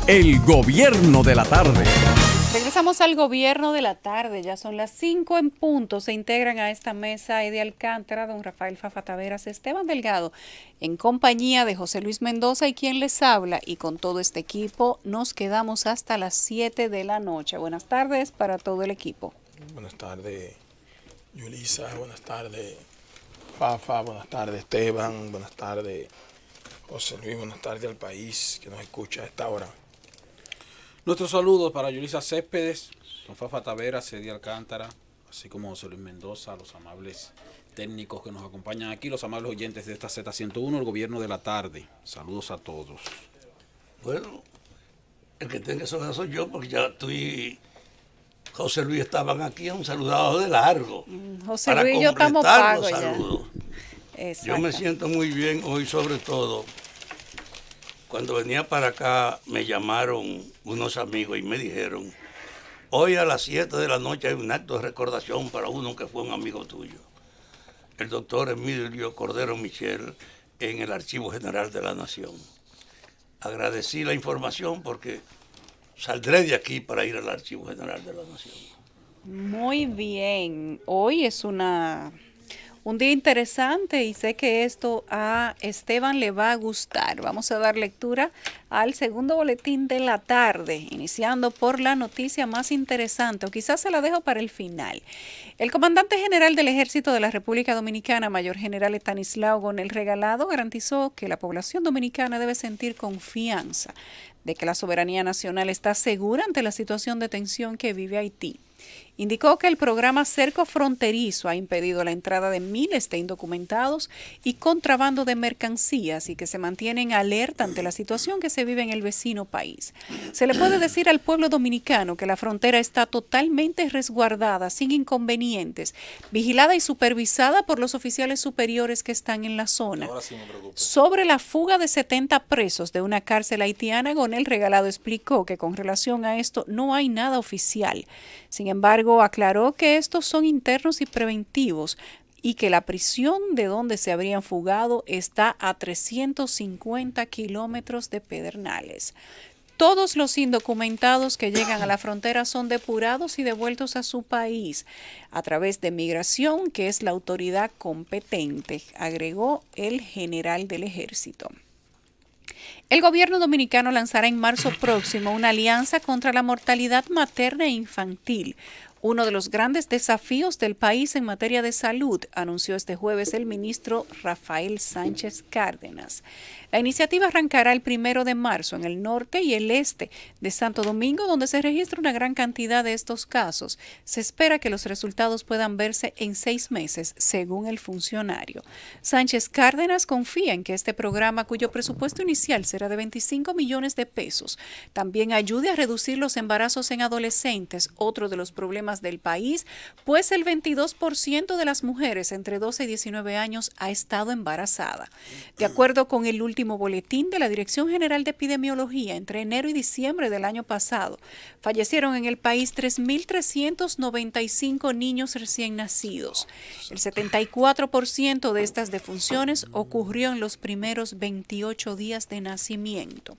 El gobierno de la tarde. Regresamos al gobierno de la tarde, ya son las 5 en punto. Se integran a esta mesa Eddie Alcántara, don Rafael Fafa Taveras, Esteban Delgado, en compañía de José Luis Mendoza y quien les habla. Y con todo este equipo nos quedamos hasta las 7 de la noche. Buenas tardes para todo el equipo. Buenas tardes, Yulisa. Buenas tardes, Fafa. Buenas tardes, Esteban. Buenas tardes, José Luis. Buenas tardes al país que nos escucha a esta hora. Nuestros saludos para Yulisa Céspedes, don Fafa Taveras, Eddie Alcántara, así como José Luis Mendoza, los amables técnicos que nos acompañan aquí, los amables oyentes de esta Z101, el gobierno de la tarde. Saludos a todos. Bueno, el que tenga eso soy yo, porque ya tú y José Luis estaban aquí, un saludado de largo. José Luis y yo estamos pagos ya. Yo me siento muy bien hoy, sobre todo. Cuando venía para acá me llamaron unos amigos y me dijeron, hoy a las 7 de la noche hay un acto de recordación para uno que fue un amigo tuyo, el doctor Emilio Cordero Michel, en el Archivo General de la Nación. Agradecí la información porque saldré de aquí para ir al Archivo General de la Nación. Muy bien, hoy es un día interesante y sé que esto a Esteban le va a gustar. Vamos a dar lectura al segundo boletín de la tarde, iniciando por la noticia más interesante, o quizás se la dejo para el final. El comandante general del Ejército de la República Dominicana, Mayor General Estanislao Gonel Regalado, garantizó que la población dominicana debe sentir confianza de que la soberanía nacional está segura ante la situación de tensión que vive Haití. Indicó que el programa Cerco Fronterizo ha impedido la entrada de miles de indocumentados y contrabando de mercancías y que se mantienen alerta ante la situación que se vive en el vecino país. Se le puede decir al pueblo dominicano que la frontera está totalmente resguardada, sin inconvenientes, vigilada y supervisada por los oficiales superiores que están en la zona. Ahora sí me preocupa. Sobre la fuga de 70 presos de una cárcel haitiana, Gonel Regalado explicó que con relación a esto no hay nada oficial. Sin embargo, aclaró que estos son internos y preventivos y que la prisión de donde se habrían fugado está a 350 kilómetros de Pedernales. Todos los indocumentados que llegan a la frontera son depurados y devueltos a su país a través de migración, que es la autoridad competente, agregó el general del Ejército. El gobierno dominicano lanzará en marzo próximo una alianza contra la mortalidad materna e infantil, uno de los grandes desafíos del país en materia de salud, anunció este jueves el ministro Rafael Sánchez Cárdenas. La iniciativa arrancará el 1 de marzo en el norte y el este de Santo Domingo, donde se registra una gran cantidad de estos casos. Se espera que los resultados puedan verse en 6 meses, según el funcionario. Sánchez Cárdenas confía en que este programa, cuyo presupuesto inicial será de 25 millones de pesos, también ayude a reducir los embarazos en adolescentes, otro de los problemas del país, pues el 22% de las mujeres entre 12 y 19 años ha estado embarazada. De acuerdo con el último boletín de la Dirección General de Epidemiología, entre enero y diciembre del año pasado, fallecieron en el país 3.395 niños recién nacidos. El 74% de estas defunciones ocurrió en los primeros 28 días de nacimiento.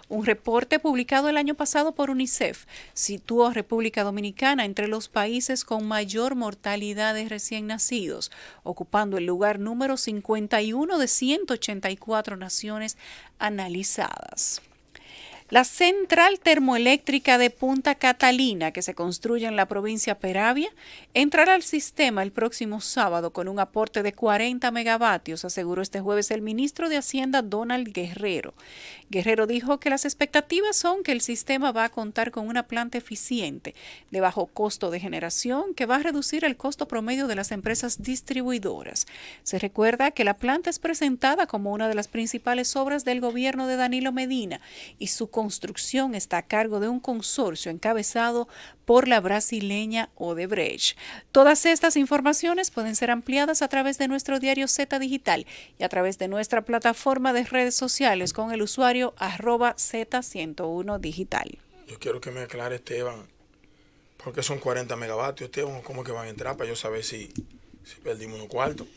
Un reporte publicado el año pasado por UNICEF situó a República Dominicana entre los países con mayor mortalidad de recién nacidos, ocupando el lugar número 51 de 184 naciones analizadas. La central termoeléctrica de Punta Catalina, que se construye en la provincia Peravia, entrará al sistema el próximo sábado con un aporte de 40 megavatios, aseguró este jueves el ministro de Hacienda Donald Guerrero. Guerrero dijo que las expectativas son que el sistema va a contar con una planta eficiente, de bajo costo de generación, que va a reducir el costo promedio de las empresas distribuidoras. Se recuerda que la planta es presentada como una de las principales obras del gobierno de Danilo Medina y su construcción está a cargo de un consorcio encabezado por la brasileña Odebrecht. Todas estas informaciones pueden ser ampliadas a través de nuestro diario Z Digital y a través de nuestra plataforma de redes sociales con el usuario @Z101 Digital. Yo quiero que me aclare, Esteban, ¿por qué son 40 megavatios, Esteban? ¿Cómo que van a entrar para yo saber si perdimos unos cuartos?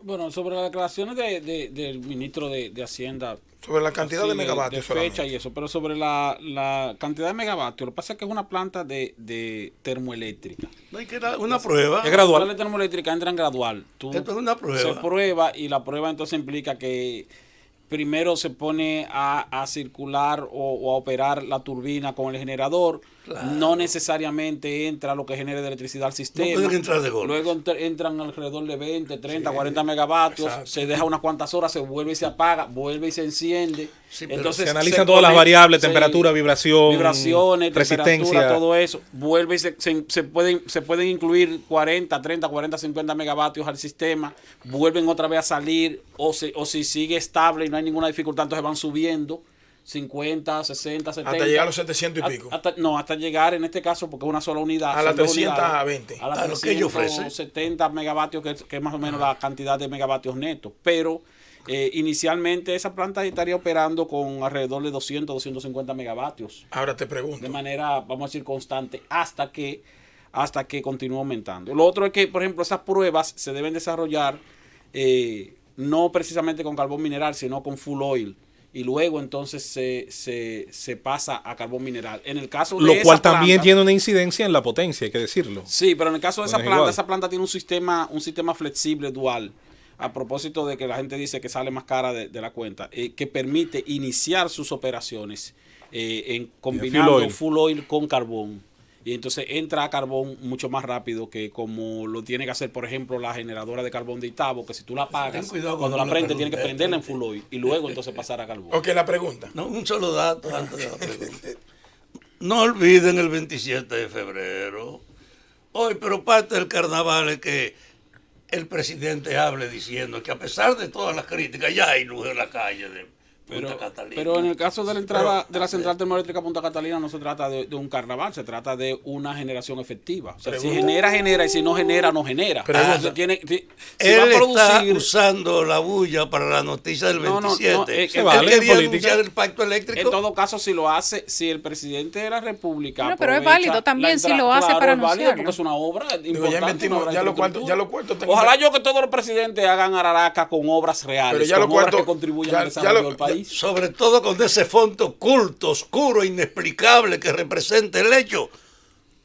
Bueno, sobre las declaraciones del ministro de Hacienda. Sobre la cantidad de megavatios. De fecha y eso, pero sobre la cantidad de megavatios, lo que pasa es que es una planta de termoeléctrica. No hay que dar una prueba. Es gradual. La termoeléctrica entra en gradual. Esto es una prueba. Se prueba y la prueba entonces implica que primero se pone a circular o a operar la turbina con el generador. Claro. No necesariamente entra lo que genere de electricidad al sistema. No pueden entrar de golpe. Luego entran alrededor de 20, 30, 40 megavatios. Exacto. Se deja unas cuantas horas, se vuelve y se apaga, vuelve y se enciende. Sí, entonces se analizan todas las variables, temperatura, vibraciones, resistencia, todo eso. Vuelve y se pueden incluir 40, 30, 40, 50 megavatios al sistema. Vuelven otra vez a salir o si sigue estable y no hay ninguna dificultad, entonces van subiendo. 50, 60, 70. Hasta llegar a los 700 y pico. Hasta llegar en este caso, porque es una sola unidad. A las 320. A las 370 megavatios, que es más o menos la cantidad de megavatios netos. Pero inicialmente esa planta estaría operando con alrededor de 200, 250 megavatios. Ahora te pregunto. De manera, vamos a decir, constante, hasta que continúe aumentando. Lo otro es que, por ejemplo, esas pruebas se deben desarrollar no precisamente con carbón mineral, sino con full oil. Y luego entonces se pasa a carbón mineral. En el caso de lo cual también tiene una incidencia en la potencia, hay que decirlo. Sí, pero en el caso de esa planta tiene un sistema flexible dual. A propósito de que la gente dice que sale más cara de la cuenta, que permite iniciar sus operaciones combinando full oil con carbón. Y entonces entra a carbón mucho más rápido que como lo tiene que hacer, por ejemplo, la generadora de carbón de Itabo, que si tú la apagas, cuando la prendes, tienes que prenderla en full oil y luego entonces pasar a carbón. Ok, la pregunta. No, un solo dato antes de la pregunta. No olviden el 27 de febrero. Hoy, pero parte del carnaval es que el presidente hable diciendo que a pesar de todas las críticas, ya hay luz en la calle de Punta Catalina. Pero en el caso de la entrada de la central termoeléctrica Punta Catalina no se trata de un carnaval, se trata de una generación efectiva. O sea, si genera, y si no genera, no genera. Él está usando la bulla para la noticia del 27. Él quería anunciar el pacto eléctrico. En todo caso, si lo hace, si el presidente de la República bueno, pero es válido también si lo hace para anunciarlo. Porque es una obra importante. Ya lo cuarto. Ojalá que todos los presidentes hagan Araraca con obras reales, con obras que contribuyan al desarrollo del país. Sobre todo con ese fondo oculto, oscuro, inexplicable que representa el hecho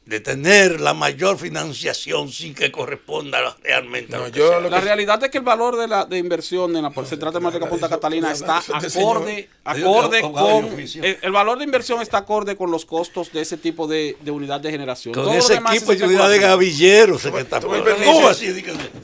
de tener la mayor financiación sin que corresponda realmente a lo que sea. La realidad es que el valor de inversión en la central termoeléctrica Punta Catalina está acorde con el valor de inversión está acorde con los costos de ese tipo de unidad de generación. Con ese equipo de unidad de gavilleros que está. ¿Cómo así?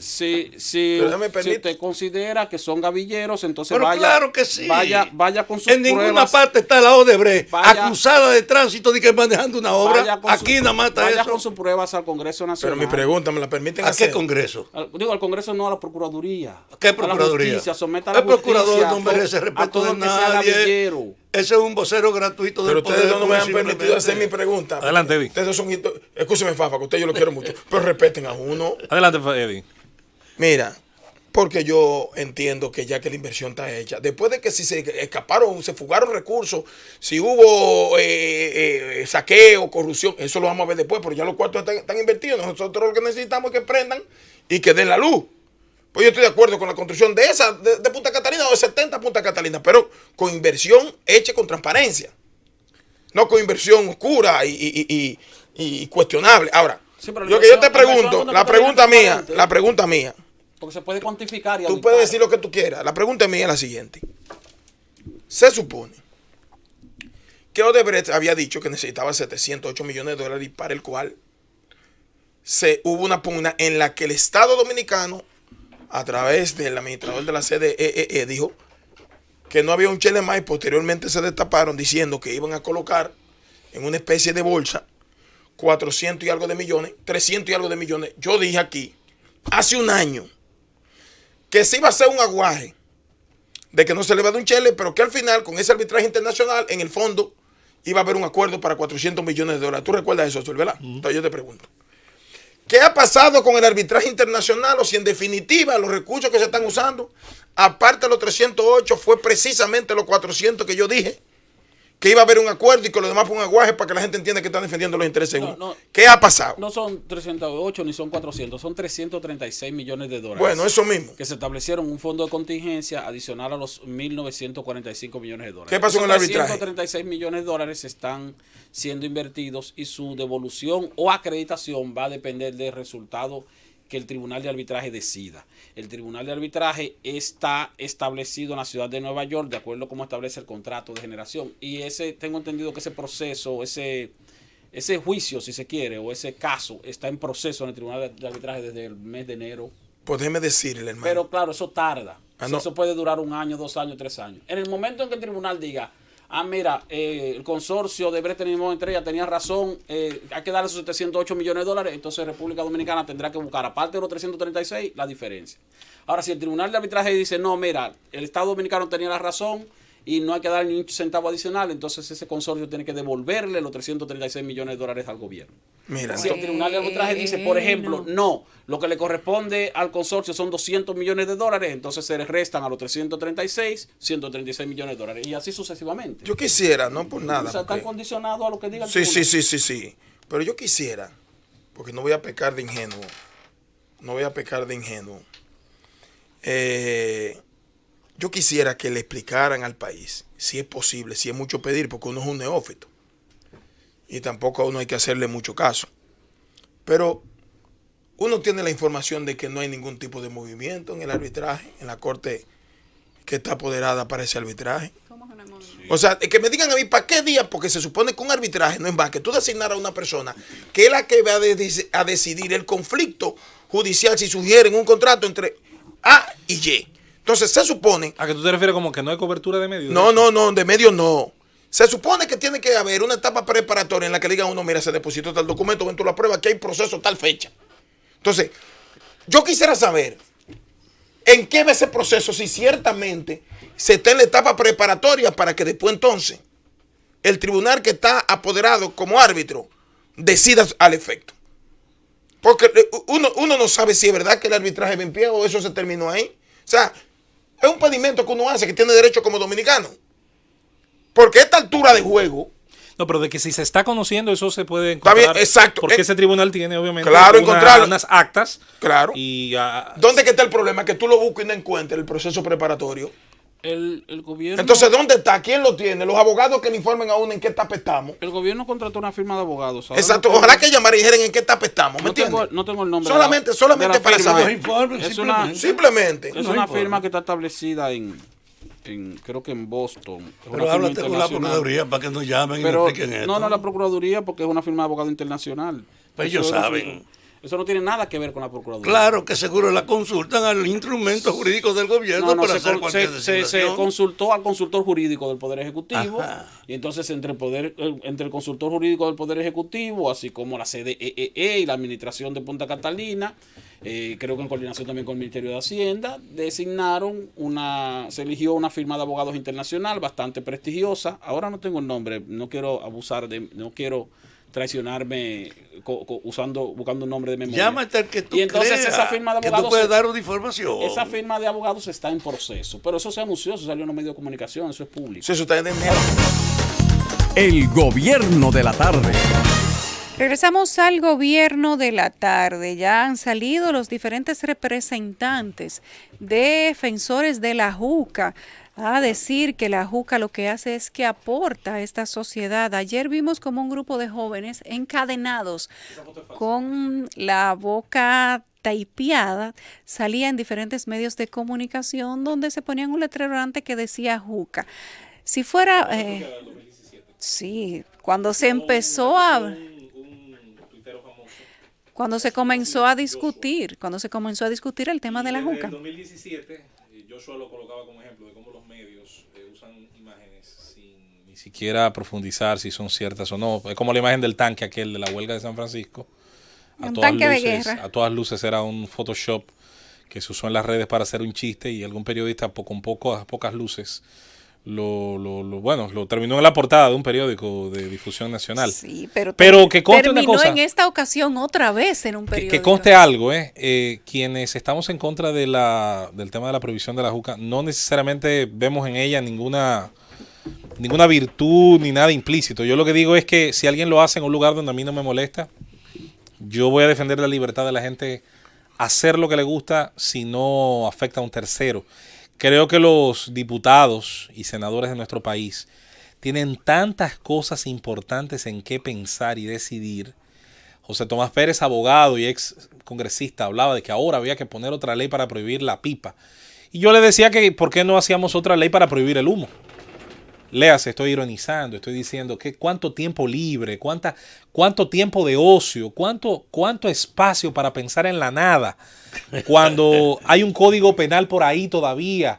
Si usted considera que son gavilleros, entonces pero claro que sí. vaya con sus pruebas. En ninguna parte está la Odebrecht acusada de tránsito de que manejando una obra. Aquí nada más. Vaya con sus pruebas al Congreso Nacional. Pero mi pregunta, ¿me la permiten hacer? hacer? ¿A qué Congreso? Al Congreso no, a la Procuraduría. ¿A qué Procuraduría? A la justicia, someta a la justicia. El procurador no merece respeto de nadie. Ese es un vocero gratuito del poder. Pero ustedes no me han permitido hacer mi pregunta. Adelante, Eddie. Ustedes son... Escúcheme, Fafa, que usted yo lo quiero mucho. Pero respeten a uno. Adelante, Eddie. Mira, porque yo entiendo que ya que la inversión está hecha, después de que si se escaparon, se fugaron recursos, si hubo saqueo, corrupción, eso lo vamos a ver después, pero ya los cuartos están invertidos. Nosotros lo que necesitamos es que prendan y que den la luz. Pues yo estoy de acuerdo con la construcción de esa, de Punta Catalina o de 70 Punta Catalina, pero con inversión hecha con transparencia, no con inversión oscura y cuestionable. Ahora, sí, yo te pregunto, la pregunta mía, porque se puede cuantificar. Tú puedes decir lo que tú quieras. La pregunta mía es la siguiente. Se supone que Odebrecht había dicho que necesitaba 708 millones de dólares para el cual hubo una pugna en la que el Estado Dominicano, a través del administrador de la CDE, dijo que no había un chele más y posteriormente se destaparon diciendo que iban a colocar en una especie de bolsa 400 y algo de millones, 300 y algo de millones. Yo dije aquí, hace un año, que se iba a hacer un aguaje de que no se le va a dar un chele, pero que al final, con ese arbitraje internacional, en el fondo, iba a haber un acuerdo para 400 millones de dólares. ¿Tú recuerdas eso, verdad? Entonces yo te pregunto, ¿qué ha pasado con el arbitraje internacional? O si en definitiva los recursos que se están usando, aparte de los 308, fue precisamente los 400 que yo dije, que iba a haber un acuerdo y que los demás pongan aguaje para que la gente entienda que están defendiendo los intereses de uno. No, ¿Qué ha pasado? No son 308 ni son 400, son 336 millones de dólares. Bueno, eso mismo. Que se establecieron un fondo de contingencia adicional a los 1.945 millones de dólares. ¿Qué pasó con el arbitraje? 336 millones de dólares están siendo invertidos y su devolución o acreditación va a depender del resultado que el Tribunal de Arbitraje decida. El Tribunal de Arbitraje está establecido en la ciudad de Nueva York de acuerdo a cómo establece el contrato de generación. Y tengo entendido que ese proceso, ese juicio, si se quiere, o ese caso está en proceso en el Tribunal de Arbitraje desde el mes de enero. Pues déjeme decirle, hermano. Pero claro, eso tarda. No. Eso puede durar 1 año, 2 años, 3 años. En el momento en que el tribunal diga, mira, el consorcio de Brete Limón Estrella tenía razón, hay que darle esos 708 millones de dólares, entonces República Dominicana tendrá que buscar, aparte de los 336, la diferencia. Ahora, si el Tribunal de Arbitraje dice, no, mira, el Estado Dominicano tenía la razón y no hay que dar ni un centavo adicional, entonces ese consorcio tiene que devolverle los 336 millones de dólares al gobierno. Mira, Si el Tribunal de Arbitraje dice, por ejemplo, no, lo que le corresponde al consorcio son 200 millones de dólares, entonces se le restan a los 336, 136 millones de dólares, y así sucesivamente. yo quisiera, no por nada. O sea, están porque- condicionados a lo que diga el Sí, tribunal. sí. Pero yo quisiera, porque no voy a pecar de ingenuo. Yo quisiera que le explicaran al país, si es posible, si es mucho pedir, porque uno es un neófito. Y tampoco a uno hay que hacerle mucho caso. Pero uno tiene la información de que no hay ningún tipo de movimiento en el arbitraje, en la corte que está apoderada para ese arbitraje. O sea, que me digan a mí, ¿para qué día? Porque se supone que un arbitraje no es más que tú designar a una persona que es la que va a decidir el conflicto judicial si sugieren un contrato entre A y Y. Entonces se supone... ¿A qué tú te refieres como que no hay cobertura de medios? No, de medio no. Se supone que tiene que haber una etapa preparatoria en la que diga uno, mira, se depositó tal documento, ven tú la prueba, que hay proceso tal fecha. Entonces, yo quisiera saber en qué va ese proceso, si ciertamente se está en la etapa preparatoria para que después entonces el tribunal que está apoderado como árbitro decida al efecto. Porque uno no sabe si es verdad que el arbitraje va en pie o eso se terminó ahí. O sea, es un pedimento que uno hace que tiene derecho como dominicano. Porque a esta altura de juego... No, pero de que si se está conociendo, eso se puede Está encontrar. bien, exacto. Porque ese tribunal tiene, obviamente, Claro, encontrarlo. unas actas. Claro. Y ¿Dónde que está el problema? Que tú lo busques y no encuentres el proceso preparatorio. El gobierno... Entonces, ¿dónde está? ¿Quién lo tiene? Los abogados que le informen a uno en qué etapa estamos. El gobierno contrató una firma de abogados. Ahora Exacto. no tengo- Ojalá que llamaran y dijeran en qué etapa estamos. ¿Me no tengo, entiendes? no tengo el nombre. Solamente de la para firma. Los saber. informes, Es una- simplemente. Simplemente. Es No una importa. firma que está establecida creo que en Boston. Es una Pero firma háblate con la internacional. Procuraduría para que nos llamen y Pero nos expliquen esto. no la Procuraduría porque es una firma de abogado internacional. Pues ellos Eso no- saben. Eso no tiene nada que ver con la Procuraduría. Claro que seguro la consultan al instrumento jurídico del gobierno No, para se, hacer con- cualquier se designación. consultó al consultor jurídico del Poder Ejecutivo. Ajá. Y entonces entre el consultor jurídico del Poder Ejecutivo, así como la CDEE y la Administración de Punta Catalina, creo que en coordinación también con el Ministerio de Hacienda, se eligió una firma de abogados internacional bastante prestigiosa. Ahora no tengo el nombre, no quiero no quiero traicionarme buscando un nombre de memoria. Llámate al que tú Y entonces creas esa firma de que tú abogados puedes se- dar una información. Esa firma de abogados está en proceso, pero eso se anunció, eso salió en los medios de comunicación, eso es público. Eso está en el... El gobierno de la tarde. Regresamos al gobierno de la tarde. Ya han salido los diferentes representantes defensores de la JUCA a decir que la JUCA lo que hace es que aporta a esta sociedad. Ayer vimos como un grupo de jóvenes encadenados con la boca taipiada salía en diferentes medios de comunicación donde se ponían un letrero antes que decía JUCA. Si fuera... sí, cuando se empezó a... Cuando se comenzó a discutir el tema de la JUCA. En 2017, Joshua lo colocaba como ejemplo de cómo los medios usan imágenes sin ni siquiera profundizar si son ciertas o no. Es como la imagen del tanque aquel de la huelga de San Francisco. Un tanque de guerra. A todas luces era un Photoshop que se usó en las redes para hacer un chiste y algún periodista con pocas luces lo terminó en la portada de un periódico de difusión nacional. Sí, pero que conste una terminó cosa. en esta ocasión otra vez en un periódico. Que conste algo, quienes estamos en contra del tema de la prohibición de la JUCA, no necesariamente vemos en ella ninguna ninguna virtud ni nada implícito. Yo lo que digo es que si alguien lo hace en un lugar donde a mí no me molesta, yo voy a defender la libertad de la gente hacer lo que le gusta si no afecta a un tercero. Creo que los diputados y senadores de nuestro país tienen tantas cosas importantes en qué pensar y decidir. José Tomás Pérez, abogado y ex congresista, hablaba de que ahora había que poner otra ley para prohibir la pipa. Y yo le decía que ¿por qué no hacíamos otra ley para prohibir el humo? Léase, estoy ironizando, estoy diciendo que cuánto tiempo libre, cuánto tiempo de ocio, cuánto espacio para pensar en la nada, cuando hay un código penal por ahí todavía,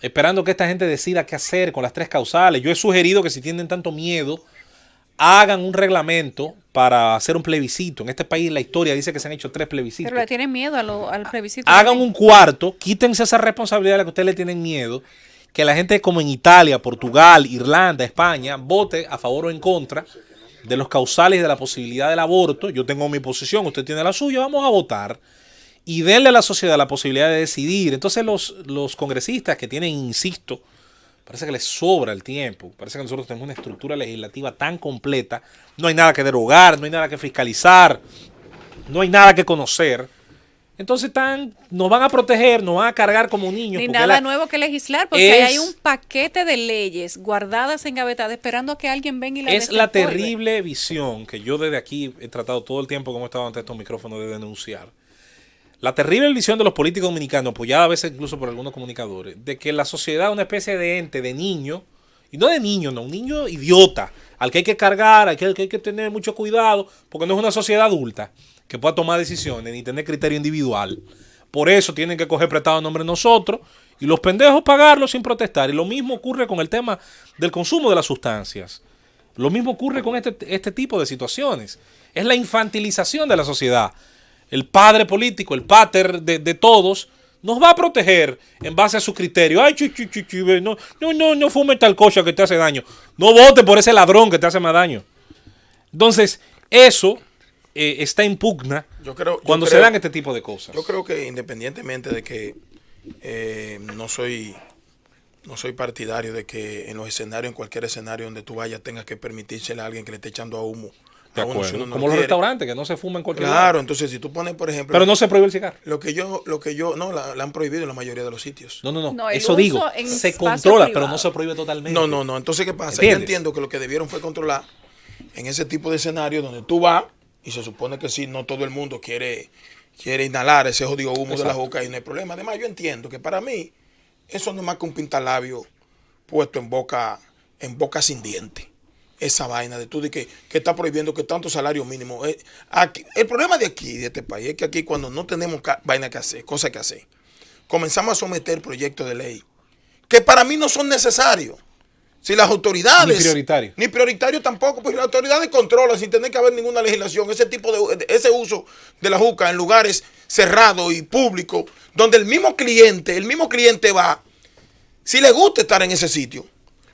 esperando que esta gente decida qué hacer con las 3 causales. Yo he sugerido que si tienen tanto miedo, hagan un reglamento para hacer un plebiscito. En este país la historia dice que se han hecho 3 plebiscitos. Pero le tienen miedo al plebiscito. Hagan un cuarto, quítense esa responsabilidad a la que ustedes le tienen miedo, que la gente como en Italia, Portugal, Irlanda, España, vote a favor o en contra de los causales y de la posibilidad del aborto. Yo tengo mi posición, usted tiene la suya, vamos a votar. Y denle a la sociedad la posibilidad de decidir. Entonces los congresistas que tienen, insisto, parece que les sobra el tiempo. Parece que nosotros tenemos una estructura legislativa tan completa. No hay nada que derogar, no hay nada que fiscalizar, no hay nada que conocer. Entonces nos van a proteger, nos van a cargar como niños. Ni nada nuevo que legislar, porque hay un paquete de leyes guardadas, engavetadas, esperando a que alguien venga y las Es la terrible visión que yo desde aquí he tratado todo el tiempo, como he estado ante estos micrófonos, de denunciar. La terrible visión de los políticos dominicanos, apoyada a veces incluso por algunos comunicadores, de que la sociedad es una especie de ente, de niño, y no de niño, no, un niño idiota, al que hay que cargar, al que hay que tener mucho cuidado, porque no es una sociedad adulta que pueda tomar decisiones ni tener criterio individual. Por eso tienen que coger prestado en nombre de nosotros y los pendejos pagarlo sin protestar. Y lo mismo ocurre con el tema del consumo de las sustancias. Lo mismo ocurre con este tipo de situaciones. Es la infantilización de la sociedad. El padre político, el pater de todos, nos va a proteger en base a su criterio. Ay, no fume tal cosa que te hace daño. No vote por ese ladrón que te hace más daño. Entonces, eso está en pugna cuando se dan este tipo de cosas. Yo creo que independientemente de que no soy partidario de que en los escenarios, en cualquier escenario donde tú vayas, tengas que permitírsele a alguien que le esté echando a humo. De acuerdo. Si como los restaurantes, que no se fuma en cualquier lugar. Claro, lugar. Entonces si tú pones, por ejemplo... Pero no se prohíbe el cigarro. La han prohibido en la mayoría de los sitios. No, eso digo, se controla, privado. Pero no se prohíbe totalmente. No, entonces ¿qué pasa? ¿Entiendes? Yo entiendo que lo que debieron fue controlar en ese tipo de escenario donde tú vas, y se supone que sí, no todo el mundo quiere inhalar ese jodido humo. Exacto. De la boca y no hay problema. Además, yo entiendo que para mí, eso no es más que un pintalabio puesto en boca sin diente. Esa vaina de tú de que está prohibiendo que tanto salario mínimo. Aquí, el problema de este país, es que aquí cuando no tenemos vaina que hacer, cosas que hacer, comenzamos a someter proyectos de ley que para mí no son necesarios. Si las autoridades... Ni prioritario tampoco, pues las autoridades controlan sin tener que haber ninguna legislación ese uso de la juca en lugares cerrados y públicos, donde el mismo cliente va, si le gusta estar en ese sitio.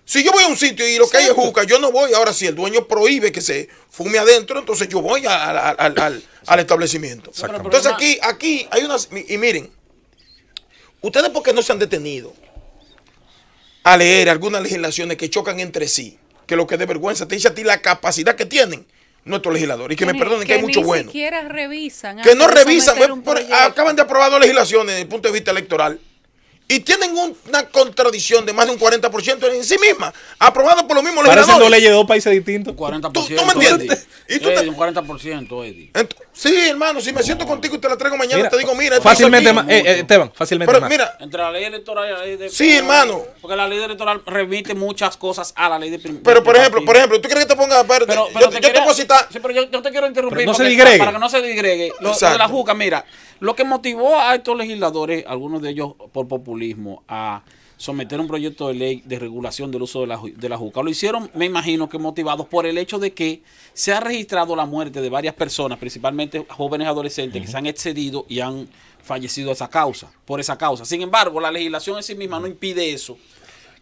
Si yo voy a un sitio y lo que hay es juca, yo no voy. Ahora, si el dueño prohíbe que se fume adentro, entonces yo voy al establecimiento. Entonces aquí hay unas... Y miren, ustedes porque no se han detenido a leer algunas legislaciones que chocan entre sí, que lo que de vergüenza te dice a ti la capacidad que tienen nuestros legisladores. Y que me perdonen que hay mucho bueno. Que ni siquiera revisan. Que no revisan. Acaban de aprobar 2 legislaciones desde el punto de vista electoral. Y tienen una contradicción de más de un 40% en sí misma, aprobado por los mismos legisladores. Parecen 2 leyes de 2 países distintos. 40%. ¿Tú me entiendes? Un 40%, Eddie. Sí, hermano, si me siento contigo y te la traigo mañana, te digo, mira. Fácilmente más, Esteban, fácilmente pero, más. Mira, entre la ley electoral y la ley de... Sí, hermano. Porque la ley electoral remite muchas cosas a la ley de... Pero, por ejemplo, ¿tú quieres que te ponga... Yo te puedo citar... Sí, pero yo te quiero interrumpir. No se digregue. Para que no se digregue. Lo de la juca, mira, lo que motivó a estos legisladores, algunos de ellos por populismo, a someter un proyecto de ley de regulación del uso de la juca. Lo hicieron, me imagino que motivados por el hecho de que se ha registrado la muerte de varias personas, principalmente jóvenes adolescentes, que se han excedido y han fallecido por esa causa. Sin embargo, la legislación en sí misma no impide eso,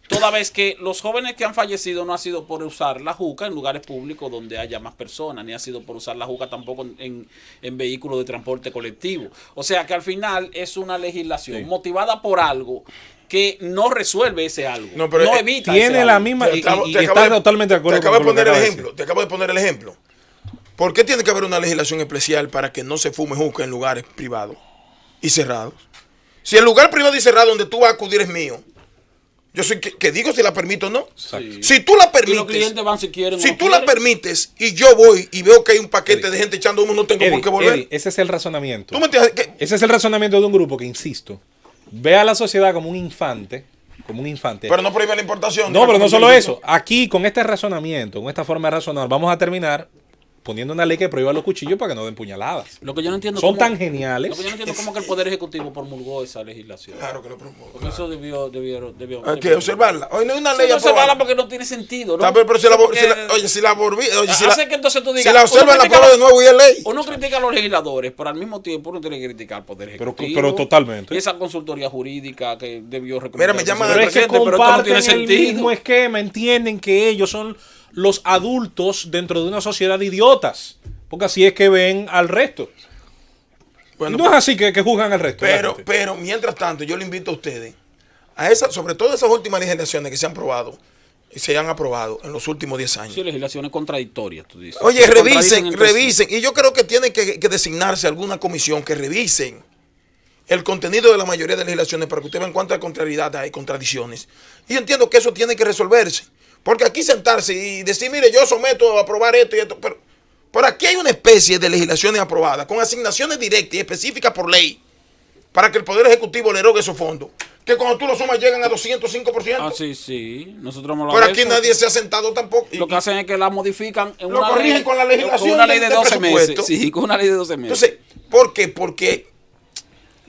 toda vez que los jóvenes que han fallecido no ha sido por usar la juca en lugares públicos donde haya más personas, ni ha sido por usar la juca tampoco en vehículos de transporte colectivo. O sea que al final es una legislación motivada por algo que no resuelve ese algo. No, pero, evita tiene ese la algo. misma y te está totalmente de acuerdo te acabo con lo que de poner el acaba de ejemplo. decir. Te acabo de poner el ejemplo. ¿Por qué tiene que haber una legislación especial para que no se fume juca en lugares privados y cerrados? Si el lugar privado y cerrado donde tú vas a acudir es mío, yo soy que digo si la permito o no. Sí. Si tú la Y permites, los clientes van si quieren. si o no tú la quieren. permites y yo voy y veo que hay un paquete de gente echando humo, no tengo por qué volver. Eddie, ese es el razonamiento. ¿Tú me entiendes? Ese es el razonamiento de un grupo que, insisto, ve a la sociedad como un infante. Pero no prohíbe la importación. No, pero no solo eso. Aquí, con este razonamiento, con esta forma de razonar, vamos a terminar poniendo una ley que prohíba los cuchillos para que no den puñaladas. Lo que yo no entiendo Son cómo- tan geniales. Lo que yo no entiendo es cómo que el Poder Ejecutivo promulgó esa legislación. Claro que lo promueve. Porque eso debió Hay que observarla. Hoy no hay una ley no aprobada. observarla porque no tiene sentido, ¿no? Está bien, pero si la, Porque oye, si la volví, oye, si la, hace que entonces tú digas, si la observan, uno la critica aprueba de nuevo y es ley. Uno critica a los legisladores, pero al mismo tiempo uno tiene que criticar al Poder Ejecutivo. Pero totalmente. Y esa consultoría jurídica que debió recomendar. Mira, me llaman Pero al es que presidente, pero esto no comparten tiene el sentido. mismo esquema, entienden que ellos son los adultos dentro de una sociedad de idiotas, porque así es que ven al resto. Bueno, Y no es así que juzgan al resto. pero mientras tanto, yo le invito a ustedes a esas, sobre todo esas últimas legislaciones que se han aprobado y se han aprobado en los últimos 10 años. Sí, legislaciones contradictorias, tú dices. Oye, Se contradicen entre sí. revisen. Y yo creo que tiene que designarse alguna comisión que revisen el contenido de la mayoría de legislaciones para que usted vean cuántas contrariedades hay, contradicciones. Y yo entiendo que eso tiene que resolverse. Porque aquí sentarse y decir, mire, yo someto a aprobar esto y esto, pero aquí hay una especie de legislaciones aprobadas con asignaciones directas y específicas por ley para que el Poder Ejecutivo le erogue esos fondos. Que cuando tú lo sumas llegan a 205%. Ah, sí. Nosotros hemos Pero hablado aquí de eso. nadie se ha sentado tampoco. Lo que hacen es que la modifican en Lo una corrigen ley, con la legislación con una ley de del 12 meses. presupuesto. Sí, con una ley de 12 meses. Entonces, ¿por qué? Porque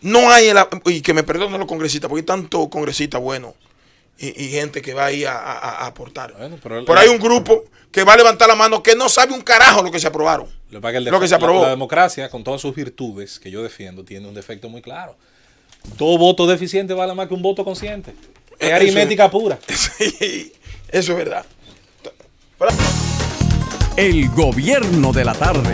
no hay y que me perdonen los congresistas, porque hay tanto congresista bueno y gente que va ahí a aportar. Bueno, pero hay un grupo que va a levantar la mano que no sabe un carajo lo que se aprobaron. Lo que se aprobó. La democracia, con todas sus virtudes que yo defiendo, tiene un defecto muy claro. Todo voto deficiente vale más que un voto consciente. Es aritmética pura. Sí, eso es verdad. El gobierno de la tarde.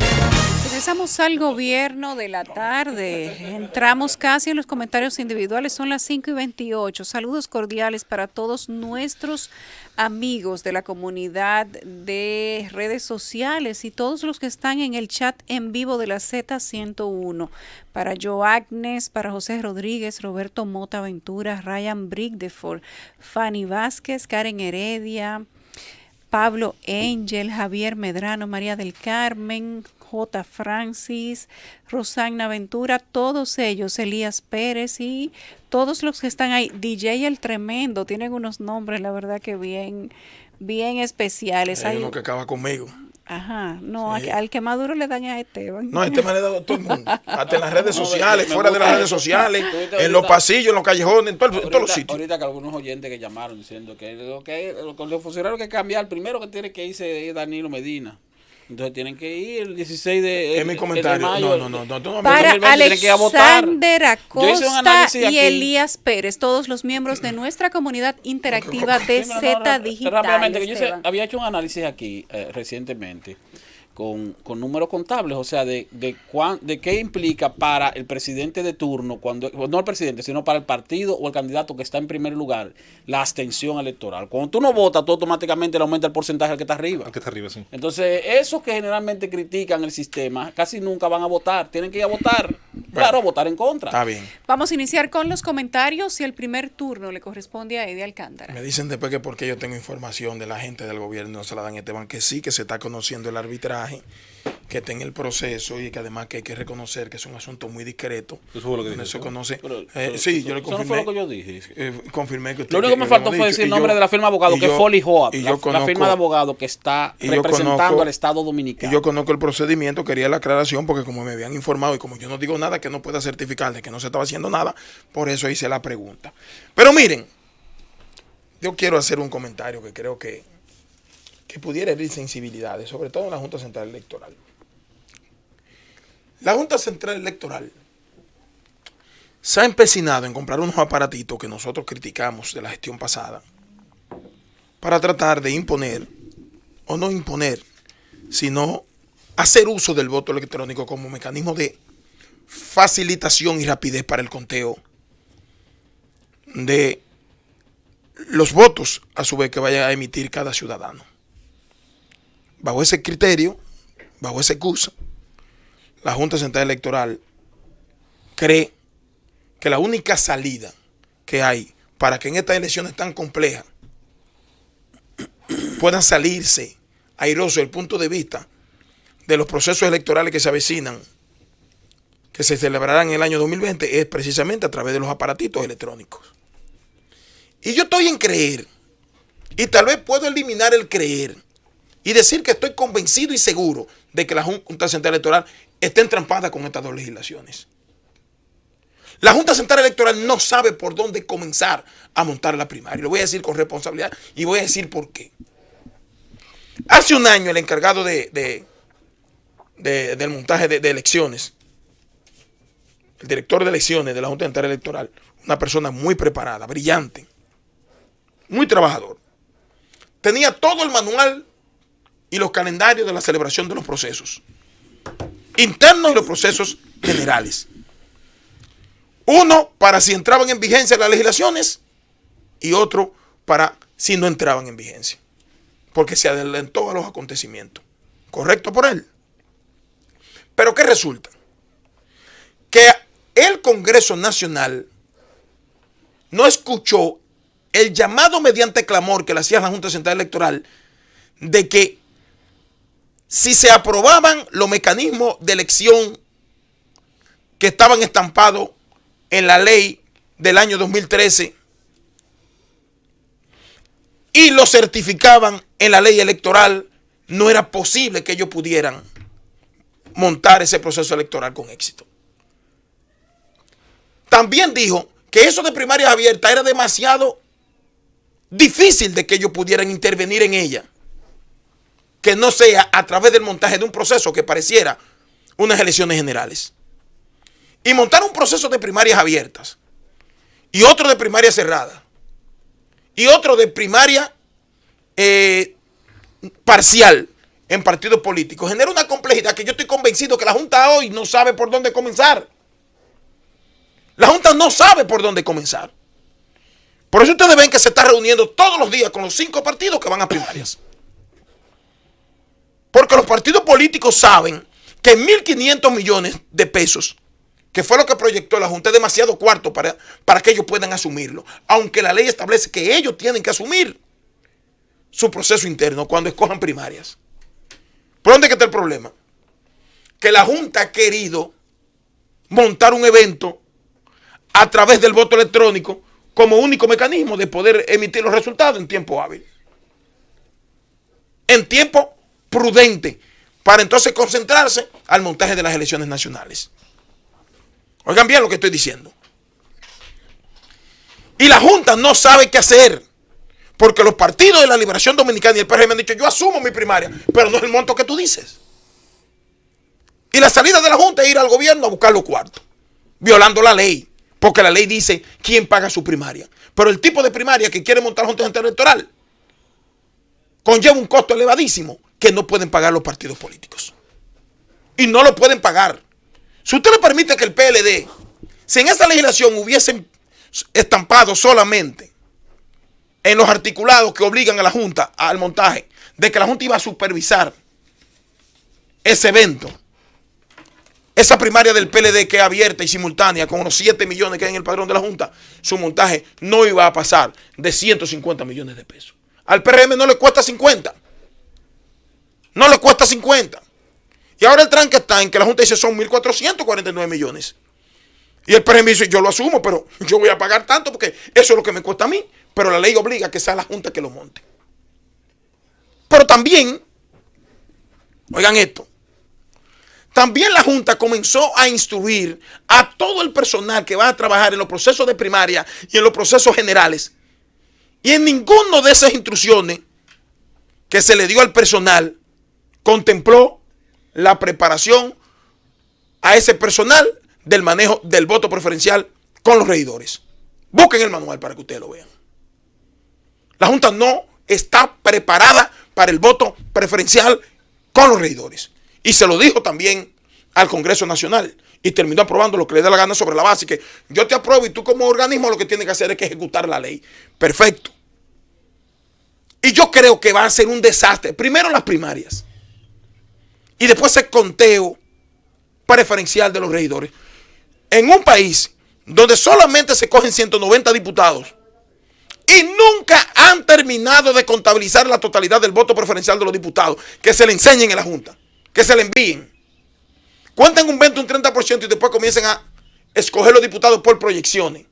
Regresamos al gobierno de la tarde. Entramos casi en los comentarios individuales. Son las 5:28. Saludos cordiales para todos nuestros amigos de la comunidad de redes sociales y todos los que están en el chat en vivo de la Z101. Para Joagnes, para José Rodríguez, Roberto Mota Ventura, Ryan Brigdeford, Fanny Vázquez, Karen Heredia, Pablo Angel, Javier Medrano, María del Carmen, J. Francis, Rosagna Ventura, todos ellos, Elías Pérez y todos los que están ahí. DJ El Tremendo, tienen unos nombres, la verdad que bien especiales. Hay uno que acaba conmigo. Ajá, no, Sí. al que más duro le dan a Esteban. No, este me le ha dado a todo el mundo. Hasta en las redes sociales, me fuera de las gusta redes eso. sociales, Ahorita- en los pasillos, en los callejones, en todos los sitios. Ahorita que algunos oyentes que llamaron diciendo que los funcionarios que cambiar, primero que tiene que irse es Danilo Medina. Entonces tienen que ir el 16 de En mi de comentario. mayo. No. Para 2020 tienen que ir a votar. Alexander Yo hice un Acosta análisis y aquí. Elías Pérez, todos los miembros de nuestra comunidad interactiva de Sí, no, Z no, Digital. rápidamente, que yo Esteban. había hecho un análisis aquí recientemente con números contables, o sea, de qué implica para el presidente de turno, no el presidente, sino para el partido o el candidato que está en primer lugar, la abstención electoral. Cuando tú no votas, tú automáticamente le aumenta el porcentaje al que está arriba. El que está arriba, sí. Entonces, esos que generalmente critican el sistema, casi nunca van a votar. Tienen que ir a votar. Claro, a votar en contra. Está bien. Vamos a iniciar con los comentarios y el primer turno le corresponde a Eddie Alcántara. Me dicen después que porque yo tengo información de la gente del gobierno no se la dan a Esteban, que sí, que se está conociendo el arbitraje, que está en el proceso y que además que hay que reconocer que es un asunto muy discreto. Eso fue lo que No dije. se conoce. Pero Sí, yo le eso no confirmé. fue lo que yo dije. Confirmé que usted Lo único que me faltó fue decir el nombre de la firma de abogado, que es Foley Hoat, la firma de abogado que está y yo representando conozco- al Estado Dominicano. Y yo conozco el procedimiento, quería la aclaración porque como me habían informado y como yo no digo nada que no pueda certificar de que no se estaba haciendo nada, por eso hice la pregunta. Pero miren, yo quiero hacer un comentario que creo que pudiera herir sensibilidades, sobre todo en la Junta Central Electoral. La Junta Central Electoral se ha empecinado en comprar unos aparatitos que nosotros criticamos de la gestión pasada para tratar de imponer, o no imponer, sino hacer uso del voto electrónico como mecanismo de facilitación y rapidez para el conteo de los votos, a su vez, que vaya a emitir cada ciudadano. Bajo ese criterio, bajo esa excusa, la Junta Central Electoral cree que la única salida que hay para que en estas elecciones tan complejas puedan salirse airosos desde el punto de vista de los procesos electorales que se avecinan, que se celebrarán en el año 2020, es precisamente a través de los aparatitos electrónicos. Y yo estoy en creer, y tal vez puedo eliminar el creer, y decir que estoy convencido y seguro de que la Junta Central Electoral está entrampada con estas dos legislaciones. La Junta Central Electoral no sabe por dónde comenzar a montar la primaria. Lo voy a decir con responsabilidad y voy a decir por qué. Hace un año el encargado del montaje de elecciones, el director de elecciones de la Junta Central Electoral, una persona muy preparada, brillante, muy trabajador, tenía todo el manual y los calendarios de la celebración de los procesos internos y los procesos generales. Uno para si entraban en vigencia las legislaciones y otro para si no entraban en vigencia, porque se adelantó a los acontecimientos. Correcto por él. Pero ¿qué resulta? Que el Congreso Nacional no escuchó el llamado mediante clamor que le hacía la Junta Central Electoral de que si se aprobaban los mecanismos de elección que estaban estampados en la ley del año 2013 y lo certificaban en la ley electoral, no era posible que ellos pudieran montar ese proceso electoral con éxito. También dijo que eso de primarias abiertas era demasiado difícil de que ellos pudieran intervenir en ella, que no sea a través del montaje de un proceso que pareciera unas elecciones generales. Y montar un proceso de primarias abiertas y otro de primaria cerrada y otro de primaria parcial en partidos políticos genera una complejidad que yo estoy convencido que la Junta hoy no sabe por dónde comenzar. La Junta no sabe por dónde comenzar. Por eso ustedes ven que se está reuniendo todos los días con los 5 partidos que van a primarias. Porque los partidos políticos saben que 1.500 millones de pesos, que fue lo que proyectó la Junta, es demasiado cuarto para que ellos puedan asumirlo. Aunque la ley establece que ellos tienen que asumir su proceso interno cuando escojan primarias. ¿Por dónde está el problema? Que la Junta ha querido montar un evento a través del voto electrónico como único mecanismo de poder emitir los resultados en tiempo hábil. En tiempo prudente, para entonces concentrarse al montaje de las elecciones nacionales. Oigan bien lo que estoy diciendo. Y la Junta no sabe qué hacer, porque los partidos de la Liberación Dominicana y el PRM han dicho, yo asumo mi primaria, pero no es el monto que tú dices. Y la salida de la Junta es ir al gobierno a buscar los cuartos, violando la ley, porque la ley dice quién paga su primaria. Pero el tipo de primaria que quiere montar la Junta Central Electoral conlleva un costo elevadísimo que no pueden pagar los partidos políticos. Y no lo pueden pagar. Si usted le permite que el PLD, si en esa legislación hubiesen estampado solamente en los articulados que obligan a la Junta al montaje, de que la Junta iba a supervisar ese evento, esa primaria del PLD que es abierta y simultánea con unos 7 millones que hay en el padrón de la Junta, su montaje no iba a pasar de 150 millones de pesos. Al PRM no le cuesta 50. No le cuesta 50. Y ahora el tranque está en que la Junta dice son 1.449 millones. Y el PRM dice, yo lo asumo, pero yo voy a pagar tanto porque eso es lo que me cuesta a mí. Pero la ley obliga a que sea la Junta que lo monte. Pero también, oigan esto, también la Junta comenzó a instruir a todo el personal que va a trabajar en los procesos de primaria y en los procesos generales. Y en ninguna de esas instrucciones que se le dio al personal contempló la preparación a ese personal del manejo del voto preferencial con los regidores. Busquen el manual para que ustedes lo vean. La Junta no está preparada para el voto preferencial con los regidores. Y se lo dijo también al Congreso Nacional. Y terminó aprobando lo que le da la gana sobre la base. Que yo te apruebo y tú como organismo lo que tienes que hacer es que ejecutar la ley. Perfecto. Y yo creo que va a ser un desastre. Primero las primarias. Y después el conteo preferencial de los regidores. En un país donde solamente se cogen 190 diputados y nunca han terminado de contabilizar la totalidad del voto preferencial de los diputados, que se le enseñen en la Junta, que se le envíen. Cuentan un 20, un 30% y después comiencen a escoger los diputados por proyecciones.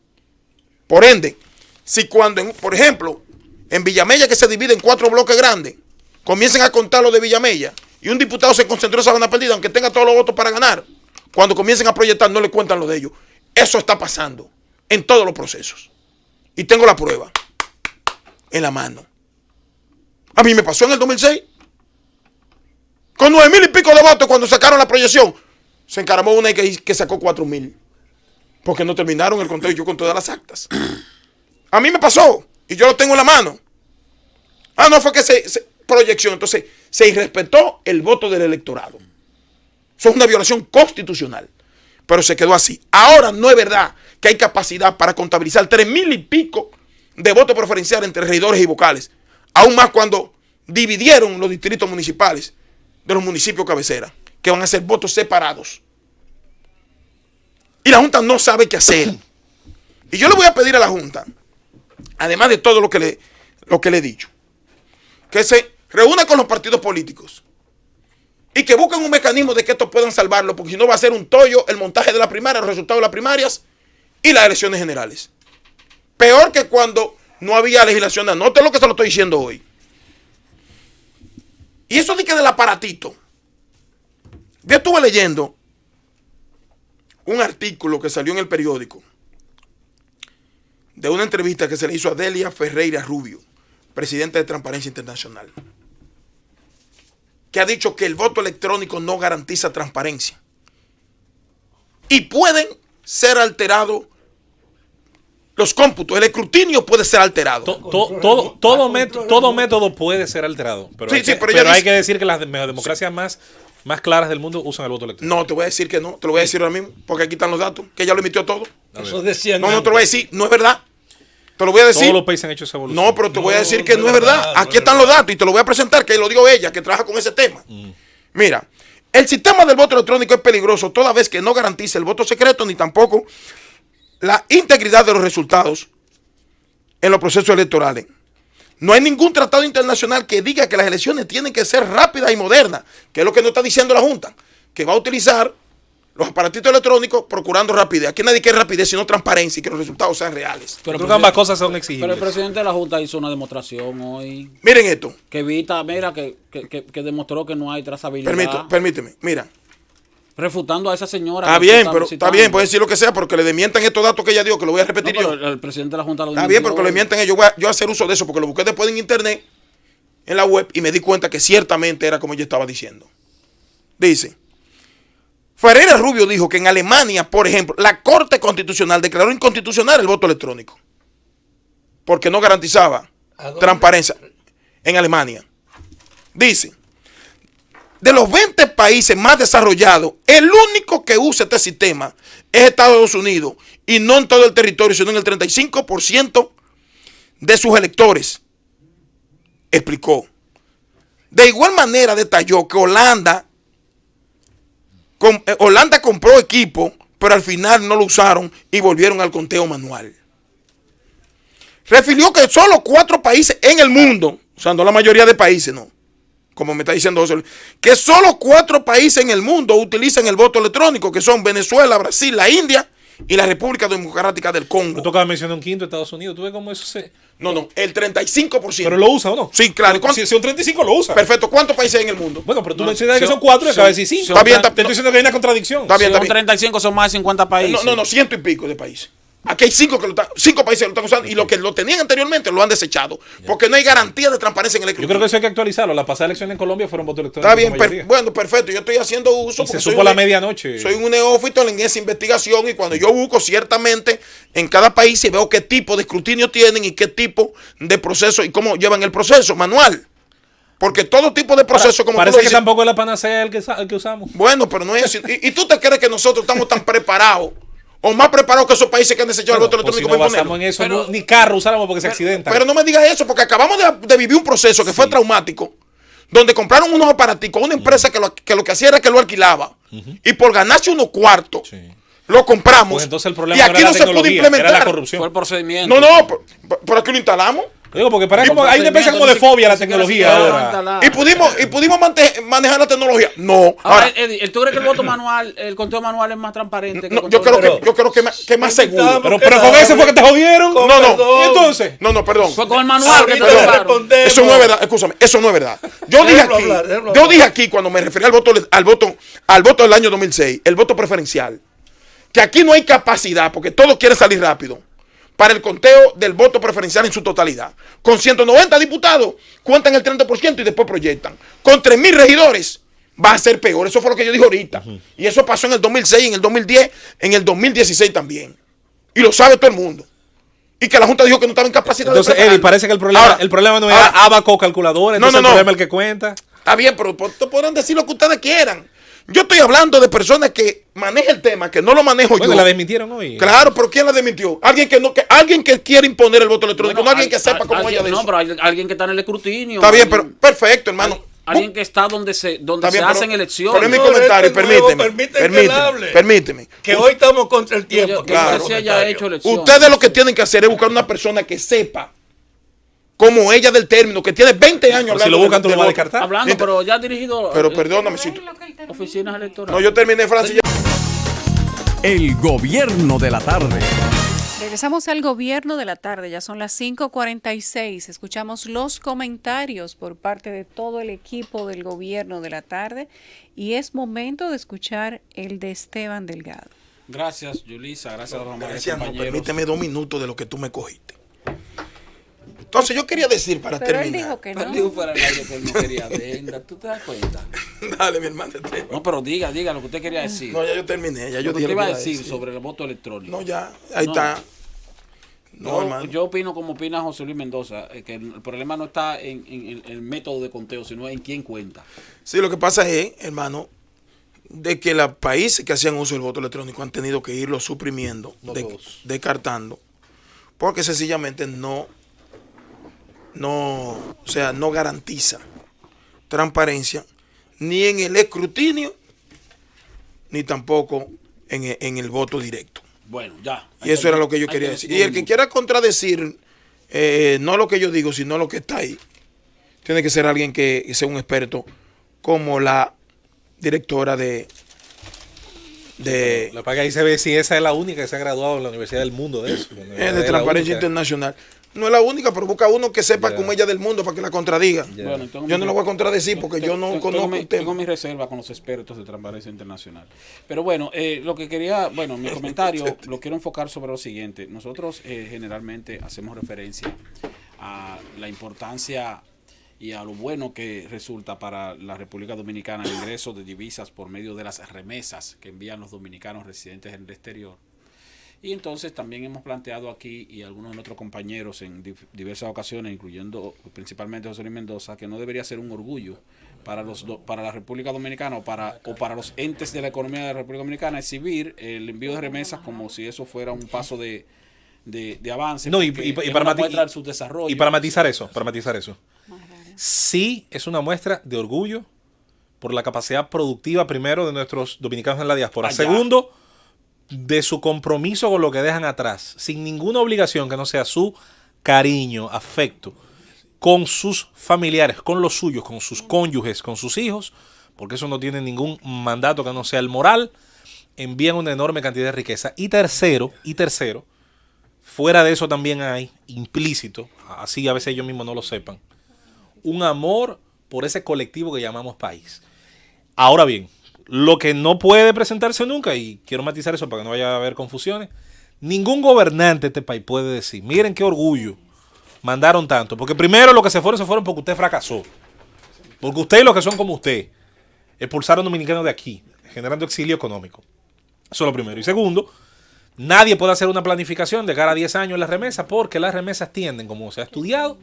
Por ende, si cuando, por ejemplo, en Villamella, que se divide en 4 bloques grandes, comiencen a contar los de Villamella y un diputado se concentró en Sabana Perdida, aunque tenga todos los votos para ganar, cuando comiencen a proyectar no le cuentan lo de ellos. Eso está pasando en todos los procesos. Y tengo la prueba en la mano. A mí me pasó en el 2006. Con 9,000 y pico de votos cuando sacaron la proyección. Se encaramó una que sacó 4,000. Porque no terminaron el conteo yo con todas las actas. A mí me pasó. Y yo lo tengo en la mano. Ah, no, fue que se proyección. Entonces, se irrespetó el voto del electorado. Eso es una violación constitucional. Pero se quedó así. Ahora no es verdad que hay capacidad para contabilizar 3,000 y pico de votos preferenciales entre regidores y vocales. Aún más cuando dividieron los distritos municipales de los municipios cabecera, que van a ser votos separados. Y la Junta no sabe qué hacer. Y yo le voy a pedir a la Junta, además de todo lo que le he dicho, que se reúna con los partidos políticos y que busquen un mecanismo de que estos puedan salvarlo, porque si no va a ser un tollo el montaje de la primaria, los resultados de las primarias y las elecciones generales. Peor que cuando no había legislación. Anote lo que se lo estoy diciendo hoy. Y eso de que del aparatito. Yo estuve leyendo un artículo que salió en el periódico de una entrevista que se le hizo a Delia Ferreira Rubio, presidenta de Transparencia Internacional, que ha dicho que el voto electrónico no garantiza transparencia y pueden ser alterados los cómputos, el escrutinio puede ser alterado. Todo método puede ser alterado, pero, hay que decir que las democracias más claras del mundo usan el voto electrónico. No, te voy a decir que no, te lo voy a decir ahora mismo, porque aquí están los datos, que ella lo emitió todo. Eso decían. No, te lo voy a decir, no es verdad. Te lo voy a decir. Todos los países han hecho esa evolución. No, pero te voy a decir que no es verdad. Aquí están los datos y te lo voy a presentar, que lo digo ella, que trabaja con ese tema. Mira, el sistema del voto electrónico es peligroso toda vez que no garantiza el voto secreto ni tampoco la integridad de los resultados en los procesos electorales. No hay ningún tratado internacional que diga que las elecciones tienen que ser rápidas y modernas, que es lo que nos está diciendo la Junta, que va a utilizar los aparatitos electrónicos procurando rapidez. Aquí nadie quiere rapidez, sino transparencia y que los resultados sean reales. Pero ambas cosas son exigibles. Pero el presidente de la Junta hizo una demostración hoy. Miren esto. Que evita, mira, que demostró que no hay trazabilidad. Permíteme, mira. Refutando a esa señora. Está bien, puede decir lo que sea, porque le mientan estos datos que ella dio, que lo voy a repetir yo. El presidente de la Junta lo Está bien, porque le mientan ellos. Yo voy a hacer uso de eso, porque lo busqué después en internet, en la web, y me di cuenta que ciertamente era como ella estaba diciendo. Dice, Ferreira Rubio dijo que en Alemania, por ejemplo, la Corte Constitucional declaró inconstitucional el voto electrónico, porque no garantizaba transparencia en Alemania. Dice, de los 20 países más desarrollados, el único que usa este sistema es Estados Unidos, y no en todo el territorio, sino en el 35% de sus electores, explicó. De igual manera detalló que Holanda compró equipo, pero al final no lo usaron y volvieron al conteo manual. Refirió que solo 4 países en el mundo, o sea, no la mayoría de países, no, como me está diciendo José Luis, que solo 4 países en el mundo utilizan el voto electrónico, que son Venezuela, Brasil, la India y la República Democrática del Congo. Me tocaba mencionar un quinto, Estados Unidos. ¿Tú ves cómo eso se...? No, el 35%. ¿Pero lo usa o no? Sí, claro. Si son 35, lo usa. Perfecto. ¿Cuántos países hay en el mundo? Bueno, pero tú mencionas que son 4 y acabas de decir 5. Está bien, te estoy diciendo que hay una contradicción. Está bien, son 35, son más de 50 países. No, 100 y pico de países. Aquí hay 5 países que lo están usando, y los que lo tenían anteriormente lo han desechado, porque no hay garantía de transparencia en el escrutinio. Yo creo que eso hay que actualizarlo. Las pasadas elecciones en Colombia fueron voto electrónico. Está bien, bueno, perfecto. Yo estoy haciendo uso. Y se supo a la medianoche. Soy un neófito en esa investigación, y cuando yo busco ciertamente en cada país y veo qué tipo de escrutinio tienen y qué tipo de proceso y cómo llevan el proceso manual. Porque todo tipo de proceso, como parece tú lo dices, que tampoco es la panacea el que usamos. Bueno, pero no es así. ¿Y tú te crees que nosotros estamos tan preparados o más preparados que esos países que han desechado el voto Pues si electrónico nos para basamos imponerlo. en eso, Pero- ni carro usáramos porque se accidentan. Pero no me digas eso, porque acabamos de vivir un proceso que fue traumático, donde compraron unos aparaticos, una empresa que lo que hacía era que lo alquilaba, y por ganarse unos cuartos, Sí. lo compramos, Pues entonces el problema y no aquí era no la se pudo tecnología, implementar. era la Fue corrupción. el procedimiento. No, por aquí lo instalamos. Digo, porque para Y como hay una especie como de fobia a la tecnología ahora. Y pudimos manejar la tecnología. No. Ahora, Ahora, Eddie, ¿tú crees que el voto manual, el conteo manual es más transparente? Que el no, conteo yo electrónico? creo que es más seguro. Pero con ese fue que te jodieron. No, no. ¿Y entonces? No, perdón. Fue con el manual que te Ahorita robaron. respondemos. Eso no es verdad, escúchame, eso no es verdad. Yo dije aquí cuando me refería al voto del año 2006, el voto preferencial, que aquí no hay capacidad porque todos quieren salir rápido para el conteo del voto preferencial en su totalidad. Con 190 diputados cuentan el 30% y después proyectan. Con 3.000 regidores va a ser peor. Eso fue lo que yo dije ahorita. Y eso pasó en el 2006, en el 2010, en el 2016 también. Y lo sabe todo el mundo. Y que la Junta dijo que no estaba en capacidad Entonces, de preparar. Eddie, parece que el problema no era abaco calculadora, No, entonces el no. problema es el que cuenta. Está bien, pero podrán decir lo que ustedes quieran. Yo estoy hablando de personas que manejan el tema, que no lo manejo Bueno, yo. la desmintieron hoy. Claro, pero ¿quién la desmintió? Alguien que quiere imponer el voto electrónico, Bueno, no alguien que sepa cómo alguien- vaya de eso. No, pero hay alguien que está en el escrutinio. Está bien, alguien- pero perfecto, hermano. Alguien que está donde se Está bien, pero- hacen elecciones. Pero en mi No, comentario, este nuevo, permiten que él hable. permíteme. Que hoy estamos contra el tiempo. Que Claro. no se haya hecho elecciones. Ustedes lo que tienen que hacer es buscar una persona que sepa, como ella del término, que tiene 20 años Pero si hablando lo buscan, tú del lo vas a voto. descartar. Hablando, pero ya ha dirigido Pero perdóname, si oficinas electorales. no, yo terminé, Francis. El gobierno de la tarde. Regresamos al gobierno de la tarde, ya son las 5:46. Escuchamos los comentarios por parte de todo el equipo del gobierno de la tarde y es momento de escuchar el de Esteban Delgado. Gracias, Yulisa. Gracias a los amables Gracias, no, compañeros. permíteme 2 minutos de lo que tú me cogiste. Entonces, yo quería decir para Pero él terminar. dijo que Pero no. digo fuera del aire que él no quería venga. ¿Tú te das cuenta? Dale, mi hermano. No, pero diga lo que usted quería decir. No, ya yo terminé. Ya yo lo dije que lo iba a que decir sobre el voto electrónico. No, ya, ahí No. está. No, Yo, hermano. yo opino como opina José Luis Mendoza, que el problema no está en el método de conteo, sino en quién cuenta. Sí, lo que pasa es, hermano, de que los países que hacían uso del voto electrónico han tenido que irlo suprimiendo, No todos. descartando, porque sencillamente no garantiza transparencia ni en el escrutinio ni tampoco en el voto directo. Bueno, ya. Y eso era lo que yo quería decir. Y el que quiera contradecir, no lo que yo digo, sino lo que está ahí, tiene que ser alguien que sea un experto, como la directora de Lo que pasa es que ahí se ve si esa es la única que se ha graduado en la Universidad del Mundo de eso. de Transparencia Internacional. No es la única, pero busca uno que sepa Ya. como ella del mundo para que la contradiga. Ya. Bueno, tengo Yo mi- no lo voy a contradecir porque yo no conozco el tengo tema. mi reserva con los expertos de Transparencia Internacional. Pero bueno, lo que quería, bueno, mi comentario lo quiero enfocar sobre lo siguiente. Nosotros generalmente hacemos referencia a la importancia y a lo bueno que resulta para la República Dominicana el ingreso de divisas por medio de las remesas que envían los dominicanos residentes en el exterior. Y entonces también hemos planteado aquí, y algunos de nuestros compañeros en diversas ocasiones, incluyendo principalmente José Luis Mendoza, que no debería ser un orgullo para para la República Dominicana o para los entes de la economía de la República Dominicana exhibir el envío de remesas como si eso fuera un paso de avance. No, y porque es para una muestra de su desarrollo. Y para matizar eso, sí es una muestra de orgullo por la capacidad productiva, primero, de nuestros dominicanos en la diáspora. Allá. Segundo, de su compromiso con lo que dejan atrás, sin ninguna obligación que no sea su cariño, afecto, con sus familiares, con los suyos, con sus cónyuges, con sus hijos, porque eso no tiene ningún mandato que no sea el moral, envían una enorme cantidad de riqueza. Y tercero, fuera de eso también hay implícito, así a veces ellos mismos no lo sepan, un amor por ese colectivo que llamamos país. Ahora bien, lo que no puede presentarse nunca, y quiero matizar eso para que no vaya a haber confusiones, ningún gobernante de este país puede decir, miren qué orgullo, mandaron tanto, porque primero los que se fueron porque usted fracasó, porque usted y los que son como usted expulsaron dominicanos de aquí, generando exilio económico. Eso es lo primero. Y segundo, nadie puede hacer una planificación de cara a 10 años en las remesas, porque las remesas tienden, como se ha estudiado,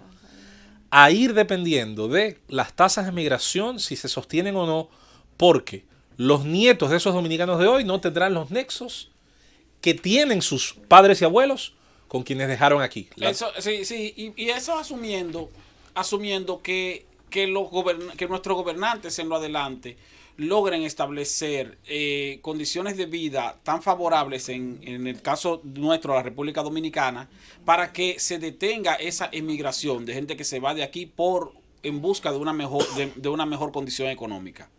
a ir dependiendo de las tasas de migración, si se sostienen o no, porque los nietos de esos dominicanos de hoy no tendrán los nexos que tienen sus padres y abuelos con quienes dejaron aquí. Eso, sí, y eso asumiendo que nuestros gobernantes en lo adelante logren establecer condiciones de vida tan favorables en el caso nuestro, la República Dominicana, para que se detenga esa emigración de gente que se va de aquí en busca de una mejor condición económica.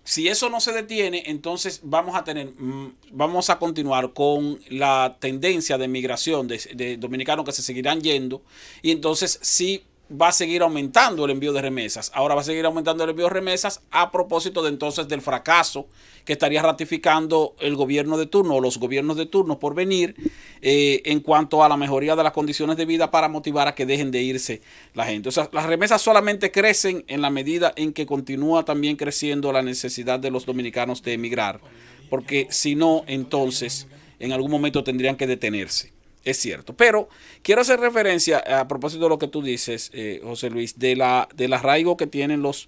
Si eso no se detiene, entonces vamos a continuar con la tendencia de migración de dominicanos que se seguirán yendo, y entonces sí va a seguir aumentando el envío de remesas. Ahora va a seguir aumentando el envío de remesas a propósito de entonces del fracaso que estaría ratificando el gobierno de turno o los gobiernos de turno por venir en cuanto a la mejoría de las condiciones de vida para motivar a que dejen de irse la gente. O sea, las remesas solamente crecen en la medida en que continúa también creciendo la necesidad de los dominicanos de emigrar, porque si no, entonces en algún momento tendrían que detenerse. Es cierto, pero quiero hacer referencia a propósito de lo que tú dices, José Luis, del arraigo que tienen los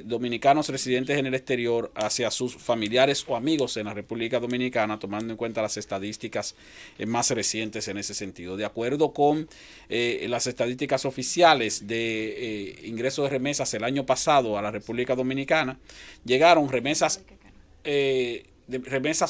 dominicanos residentes en el exterior hacia sus familiares o amigos en la República Dominicana, tomando en cuenta las estadísticas más recientes en ese sentido. De acuerdo con las estadísticas oficiales de ingresos de remesas el año pasado a la República Dominicana, llegaron remesas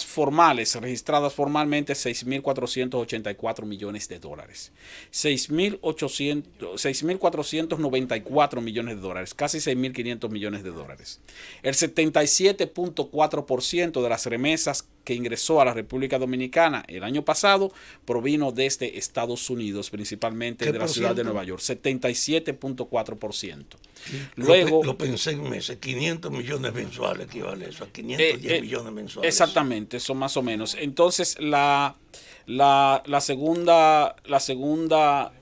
formales, registradas formalmente, 6.484 millones de dólares. 6.494 millones de dólares, casi 6.500 millones de dólares. El 77.4% de las remesas que ingresó a la República Dominicana el año pasado provino desde Estados Unidos, principalmente de la ciudad de Nueva York, 77.4%. Luego, lo pensé en meses, 500 millones mensuales equivale eso, a 510 millones mensuales. Exactamente, eso más o menos. Entonces, la segunda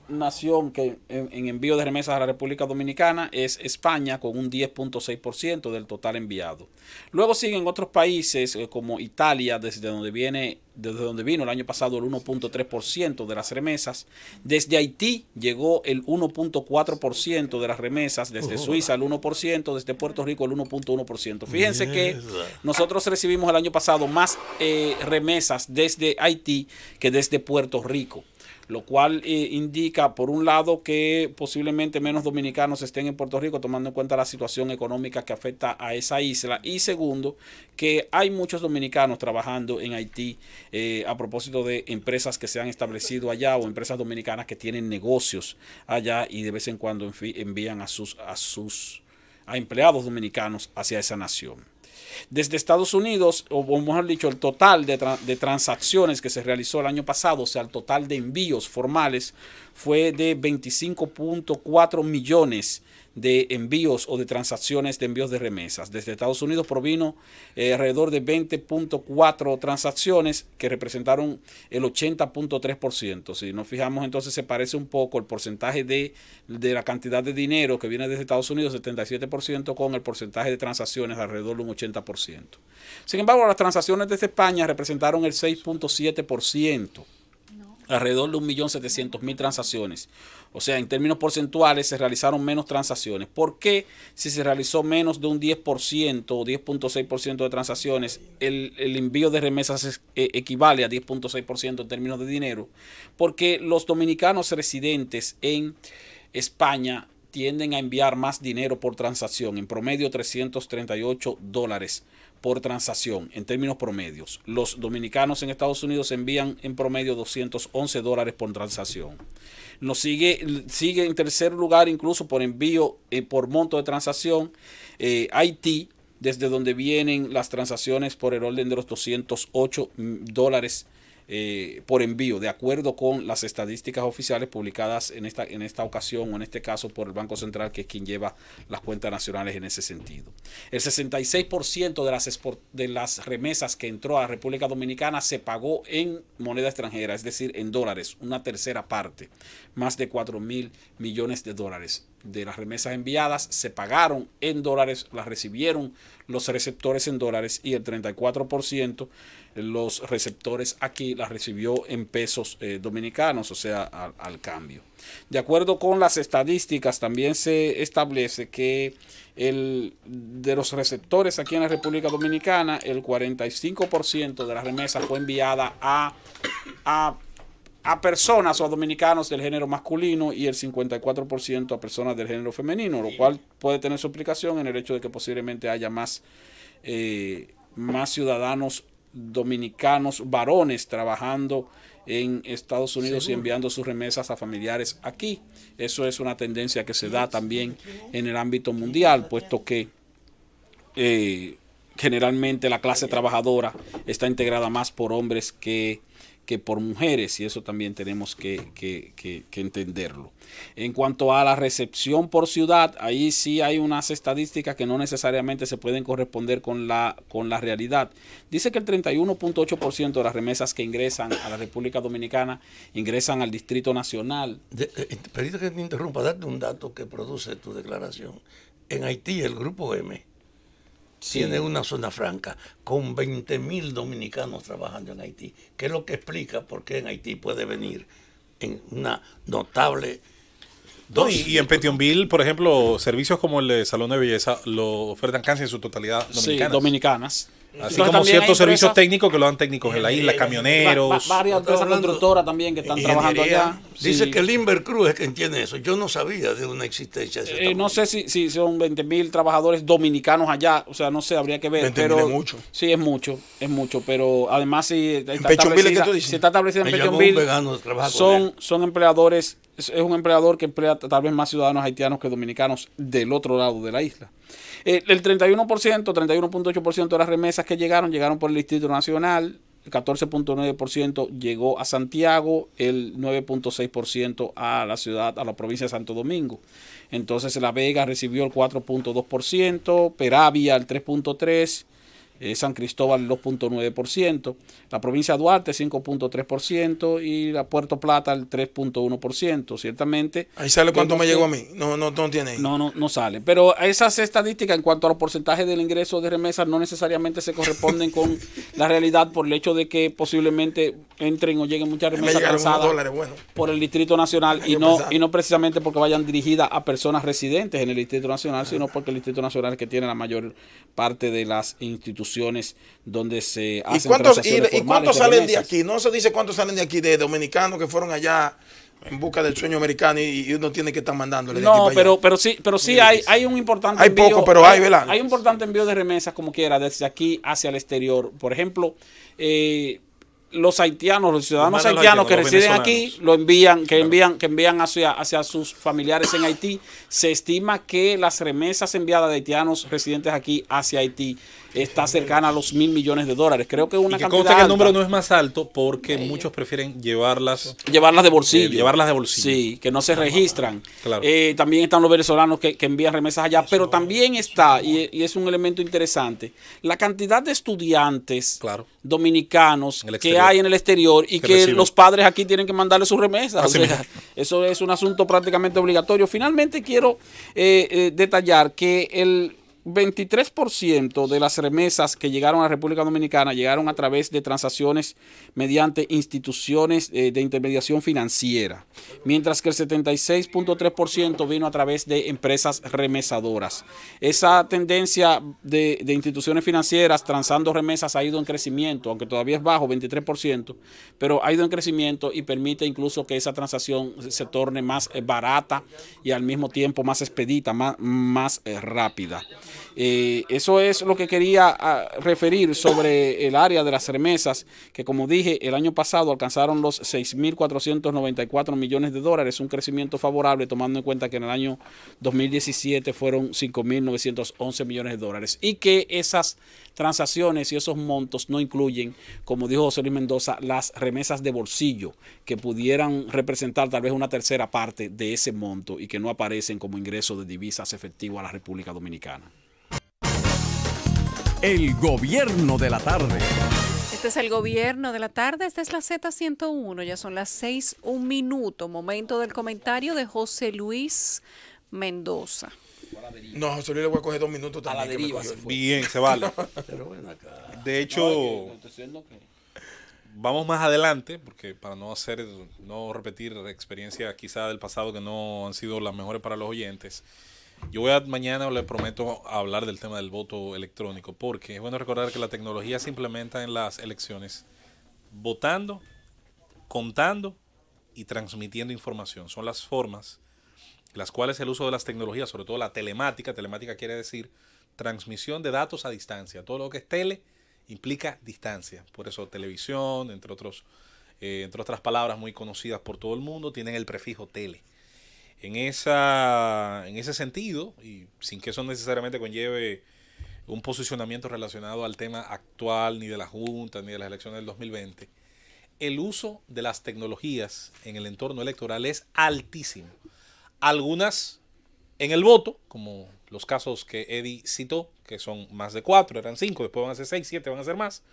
nación que en envío de remesas a la República Dominicana es España, con un 10.6% del total enviado. Luego siguen otros países como Italia, desde donde vino el año pasado el 1.3% de las remesas. Desde Haití llegó el 1.4% de las remesas, desde Suiza el 1%, desde Puerto Rico el 1.1%. Fíjense que nosotros recibimos el año pasado más remesas desde Haití que desde Puerto Rico, lo cual indica, por un lado, que posiblemente menos dominicanos estén en Puerto Rico, tomando en cuenta la situación económica que afecta a esa isla, y segundo, que hay muchos dominicanos trabajando en Haití a propósito de empresas que se han establecido allá o empresas dominicanas que tienen negocios allá y de vez en cuando envían a empleados dominicanos hacia esa nación. Desde Estados Unidos, o mejor dicho, el total de transacciones que se realizó el año pasado, o sea, el total de envíos formales, fue de 25.4 millones de envíos o de transacciones de envíos de remesas. Desde Estados Unidos provino alrededor de 20.4 transacciones que representaron el 80.3%. Si nos fijamos, entonces se parece un poco el porcentaje de la cantidad de dinero que viene desde Estados Unidos, 77%, con el porcentaje de transacciones alrededor de un 80%. Sin embargo, las transacciones desde España representaron el 6.7%. Alrededor de 1.700.000 transacciones. O sea, en términos porcentuales se realizaron menos transacciones. ¿Por qué? Si se realizó menos de un 10% o 10.6% de transacciones, el envío de remesas equivale a 10.6% en términos de dinero? Porque los dominicanos residentes en España tienden a enviar más dinero por transacción, en promedio $338 por transacción, en términos promedios. Los dominicanos en Estados Unidos envían en promedio $211 por transacción. Nos sigue en tercer lugar, incluso por envío, por monto de transacción, Haití, desde donde vienen las transacciones por el orden de los $208 por envío, de acuerdo con las estadísticas oficiales publicadas en esta ocasión, o en este caso por el Banco Central, que es quien lleva las cuentas nacionales en ese sentido. El 66% de las remesas que entró a la República Dominicana se pagó en moneda extranjera, es decir, en dólares, una tercera parte, más de 4.000 millones de dólares. de las remesas enviadas se pagaron en dólares, las recibieron los receptores en dólares, y el 34% los receptores aquí las recibió en pesos dominicanos, o sea, al cambio. De acuerdo con las estadísticas, también se establece que de los receptores aquí en la República Dominicana, el 45% de las remesas fue enviada a personas o a dominicanos del género masculino, y el 54% a personas del género femenino, lo cual puede tener su explicación en el hecho de que posiblemente haya más ciudadanos dominicanos varones trabajando en Estados Unidos y enviando sus remesas a familiares aquí. Eso es una tendencia que se da también en el ámbito mundial, puesto que generalmente la clase trabajadora está integrada más por hombres que por mujeres, y eso también tenemos que entenderlo. En cuanto a la recepción por ciudad, ahí sí hay unas estadísticas que no necesariamente se pueden corresponder con la realidad. Dice que el 31.8% de las remesas que ingresan a la República Dominicana ingresan al Distrito Nacional. Permítame que te interrumpa, darte un dato que produce tu declaración. En Haití, el Grupo M tiene una zona franca con 20.000 dominicanos trabajando en Haití, que es lo que explica por qué en Haití puede venir en una notable dosis. Y en Petionville, por ejemplo, servicios como el de salón de belleza lo ofertan casi en su totalidad dominicanas. Sí, dominicanas. Así como ciertos servicios técnicos que lo dan técnicos en la isla, camioneros. Varias empresas constructoras también que están trabajando allá. Dice sí. que Limber Cruz es quien tiene eso. Yo no sabía de una existencia de ese no sé si son 20.000 trabajadores dominicanos allá. O sea, no sé, habría que ver. Pero es mucho. Sí, es mucho. Pero además si está establecida en Petionville, son empleadores. Es un empleador que emplea tal vez más ciudadanos haitianos que dominicanos del otro lado de la isla. El 31.8% de las remesas que llegaron por el Distrito Nacional, el 14.9% llegó a Santiago, el 9.6% a la provincia de Santo Domingo. Entonces La Vega recibió el 4.2%, Peravia el 3.3%, San Cristóbal el 2.9%, la provincia de Duarte 5.3% y la Puerto Plata el 3.1%. Ciertamente. Ahí sale cuánto me llegó a mí. No tiene ahí. No sale. Pero esas estadísticas en cuanto a los porcentajes del ingreso de remesas no necesariamente se corresponden con la realidad, por el hecho de que posiblemente entren o lleguen muchas remesas transadas por el Distrito Nacional y no precisamente porque vayan dirigidas a personas residentes en el Distrito Nacional, sino porque el Distrito Nacional es que tiene la mayor parte de las instituciones donde se hacen transacciones formales. ¿Y cuántos salen de aquí? No se dice cuántos salen de aquí, de dominicanos que fueron allá en busca del sueño americano y uno tiene que estar mandándole de aquí para allá. pero sí hay un importante envío. Hay poco, pero hay, ¿verdad? Hay un importante envío de remesas como quiera, desde aquí hacia el exterior. Por ejemplo, los haitianos, los ciudadanos haitianos que residen aquí, que envían hacia sus familiares en Haití. Se estima que las remesas enviadas de haitianos residentes aquí hacia Haití está cercana a los $1.000 millones. Creo que una cantidad consta que el número no es más alto porque muchos prefieren llevarlas de bolsillo. Sí, que no se registran. Claro. También están los venezolanos que envían remesas allá, pero también está, y es un elemento interesante, la cantidad de estudiantes dominicanos que hay en el exterior y que los padres aquí tienen que mandarle sus remesas. O sea, eso es un asunto prácticamente obligatorio. Finalmente quiero detallar que el 23% de las remesas que llegaron a la República Dominicana llegaron a través de transacciones mediante instituciones de intermediación financiera, mientras que el 76.3% vino a través de empresas remesadoras. Esa tendencia de instituciones financieras transando remesas ha ido en crecimiento, aunque todavía es bajo, 23%, pero ha ido en crecimiento y permite incluso que esa transacción se torne más barata y al mismo tiempo más expedita, más rápida. Eso es lo que quería referir sobre el área de las remesas, que como dije, el año pasado alcanzaron los $6.494 millones, un crecimiento favorable tomando en cuenta que en el año 2017 fueron $5.911 millones, y que esas transacciones y esos montos no incluyen, como dijo José Luis Mendoza, las remesas de bolsillo, que pudieran representar tal vez una tercera parte de ese monto y que no aparecen como ingreso de divisas efectivo a la República Dominicana. El gobierno de la tarde. Este es el gobierno de la tarde, esta es la Z101, ya son las 6:01, momento del comentario de José Luis Mendoza. No, José Luis le voy a coger 2 minutos A la también. que me deriva cogió. se fue. Bien, se vale. Pero ven acá. De hecho, vamos más adelante, porque para no repetir experiencias quizá del pasado que no han sido las mejores para los oyentes, yo mañana les prometo hablar del tema del voto electrónico, porque es bueno recordar que la tecnología se implementa en las elecciones votando, contando y transmitiendo información. Son las formas las cuales el uso de las tecnologías, sobre todo la telemática quiere decir transmisión de datos a distancia. Todo lo que es tele implica distancia. Por eso televisión, entre otras palabras muy conocidas por todo el mundo, tienen el prefijo tele. En ese sentido, y sin que eso necesariamente conlleve un posicionamiento relacionado al tema actual, ni de la Junta, ni de las elecciones del 2020, el uso de las tecnologías en el entorno electoral es altísimo. Algunas en el voto, como los casos que Eddie citó, que son más de 4, eran 5, después van a ser 6, 7, van a ser más.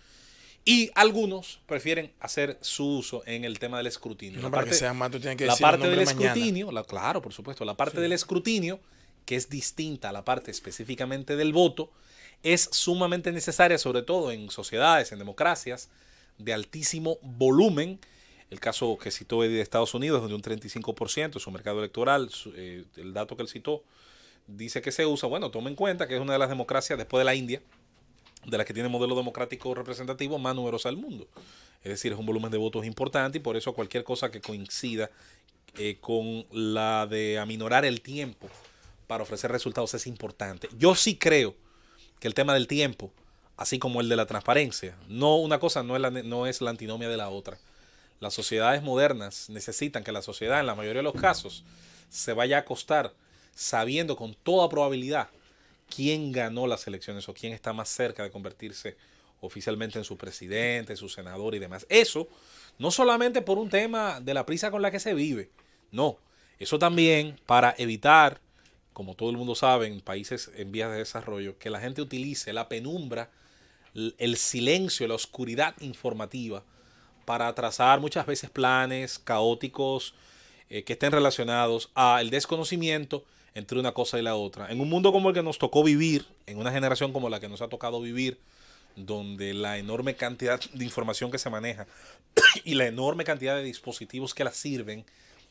Y algunos prefieren hacer su uso en el tema del escrutinio. No, para que sea más, tú tienes que la decir parte el del nombre escrutinio, claro, por supuesto, la parte del escrutinio, que es distinta a la parte específicamente del voto, es sumamente necesaria, sobre todo en sociedades, en democracias de altísimo volumen. El caso que citó Eddie de Estados Unidos, donde un 35% de su mercado electoral, el dato que él citó, dice que se usa. Bueno, toma en cuenta que es una de las democracias, después de la India, de las que tiene modelo democrático representativo más numerosa del mundo. Es decir, es un volumen de votos importante y por eso cualquier cosa que coincida con la de aminorar el tiempo para ofrecer resultados es importante. Yo sí creo que el tema del tiempo, así como el de la transparencia, una cosa no es la antinomia de la otra. Las sociedades modernas necesitan que la sociedad, en la mayoría de los casos, se vaya a acostar sabiendo con toda probabilidad quién ganó las elecciones o quién está más cerca de convertirse oficialmente en su presidente, su senador y demás. Eso no solamente por un tema de la prisa con la que se vive, no. Eso también para evitar, como todo el mundo sabe, en países en vías de desarrollo, que la gente utilice la penumbra, el silencio, la oscuridad informativa para trazar muchas veces planes caóticos que estén relacionados al desconocimiento entre una cosa y la otra. En un mundo como el que nos tocó vivir, en una generación como la que nos ha tocado vivir, donde la enorme cantidad de información que se maneja y la enorme cantidad de dispositivos que la sirven,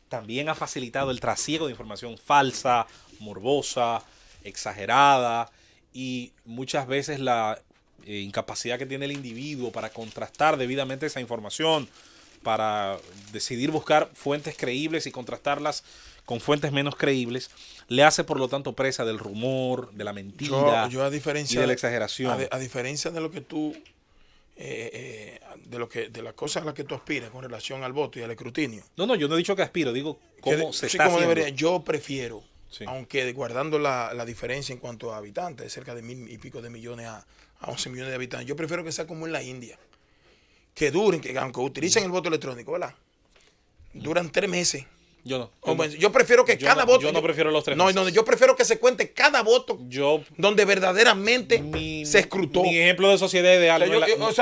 también ha facilitado el trasiego de información falsa, morbosa, exagerada y muchas veces la incapacidad que tiene el individuo para contrastar debidamente esa información, para decidir buscar fuentes creíbles y contrastarlas con fuentes menos creíbles, le hace por lo tanto presa del rumor, de la mentira yo a diferencia y de la exageración. A diferencia de lo que tú, de las cosas a las que tú aspiras con relación al voto y al escrutinio. No, yo no he dicho que aspiro, digo cómo se sí, está como haciendo. debería. Yo prefiero, Sí. aunque guardando la diferencia en cuanto a habitantes, de cerca de 1,000 y pico de millones a 11 millones de habitantes, yo prefiero que sea como en la India. Que duren, que aunque utilicen el voto electrónico, ¿verdad? Duran 3 meses. Yo no. Yo prefiero que cada voto. Yo no prefiero los 3 meses. No, yo prefiero que se cuente cada voto donde verdaderamente se escrutó. Mi ejemplo de sociedad ideal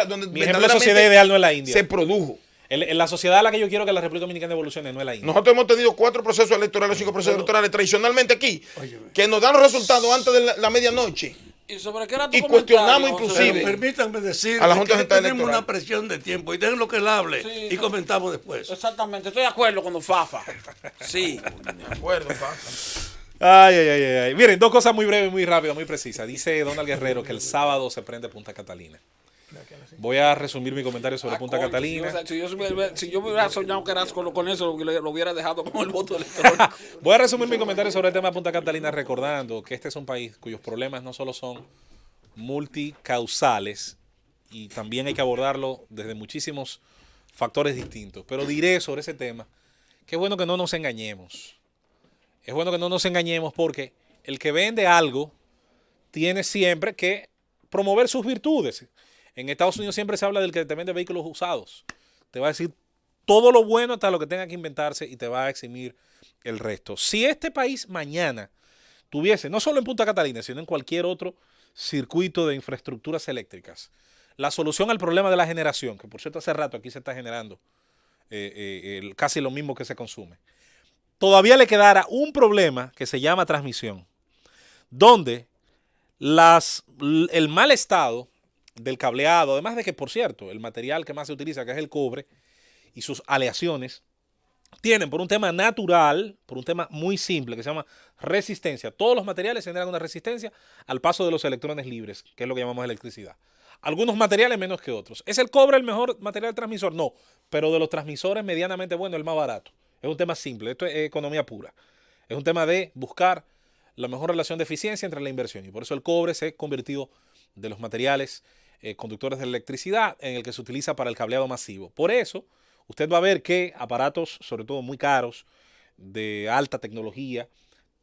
donde mi ejemplo de sociedad ideal no es la India. Se produjo. En la sociedad a la que yo quiero que la República Dominicana evolucione no es la India. Nosotros hemos tenido 4 procesos electorales, 5 procesos electorales tradicionalmente aquí, que nos dan los resultados antes de la medianoche. ¿Y sobre qué era tu Y cuestionamos comentario, inclusive. Pero permítanme decir A la Junta que Central tenemos Electoral. una presión de tiempo y dejen lo que él hable Sí, y no. comentamos después. Exactamente, estoy de acuerdo con Don Fafa. Sí. De acuerdo, pasa. Ay. Miren, 2 cosas muy breves, muy rápidas, muy precisas. Dice Donald Guerrero que el sábado se prende Punta Catalina. Voy a resumir mi comentario sobre Punta Coño, Catalina. Si yo me hubiera soñado que eras con eso, lo hubiera dejado con el voto electrónico. Voy a resumir mi comentario sobre el tema de Punta Catalina recordando que este es un país cuyos problemas no solo son multicausales y también hay que abordarlo desde muchísimos factores distintos. Pero diré sobre ese tema que es bueno que no nos engañemos. Es bueno que no nos engañemos porque el que vende algo tiene siempre que promover sus virtudes. En Estados Unidos siempre se habla del que te vende vehículos usados. Te va a decir todo lo bueno hasta lo que tenga que inventarse y te va a eximir el resto. Si este país mañana tuviese, no solo en Punta Catalina, sino en cualquier otro circuito de infraestructuras eléctricas, la solución al problema de la generación, que por cierto hace rato aquí se está generando casi lo mismo que se consume, todavía le quedara un problema que se llama transmisión, donde el mal estado del cableado, además de que, por cierto, el material que más se utiliza, que es el cobre, y sus aleaciones, tienen por un tema natural, por un tema muy simple, que se llama resistencia. Todos los materiales generan una resistencia al paso de los electrones libres, que es lo que llamamos electricidad. Algunos materiales menos que otros. ¿Es el cobre el mejor material transmisor? No, pero de los transmisores medianamente bueno, el más barato. Es un tema simple, esto es economía pura. Es un tema de buscar la mejor relación de eficiencia entre la inversión. Y por eso el cobre se ha convertido de los materiales conductores de electricidad en el que se utiliza para el cableado masivo. Por eso, usted va a ver que aparatos, sobre todo muy caros, de alta tecnología,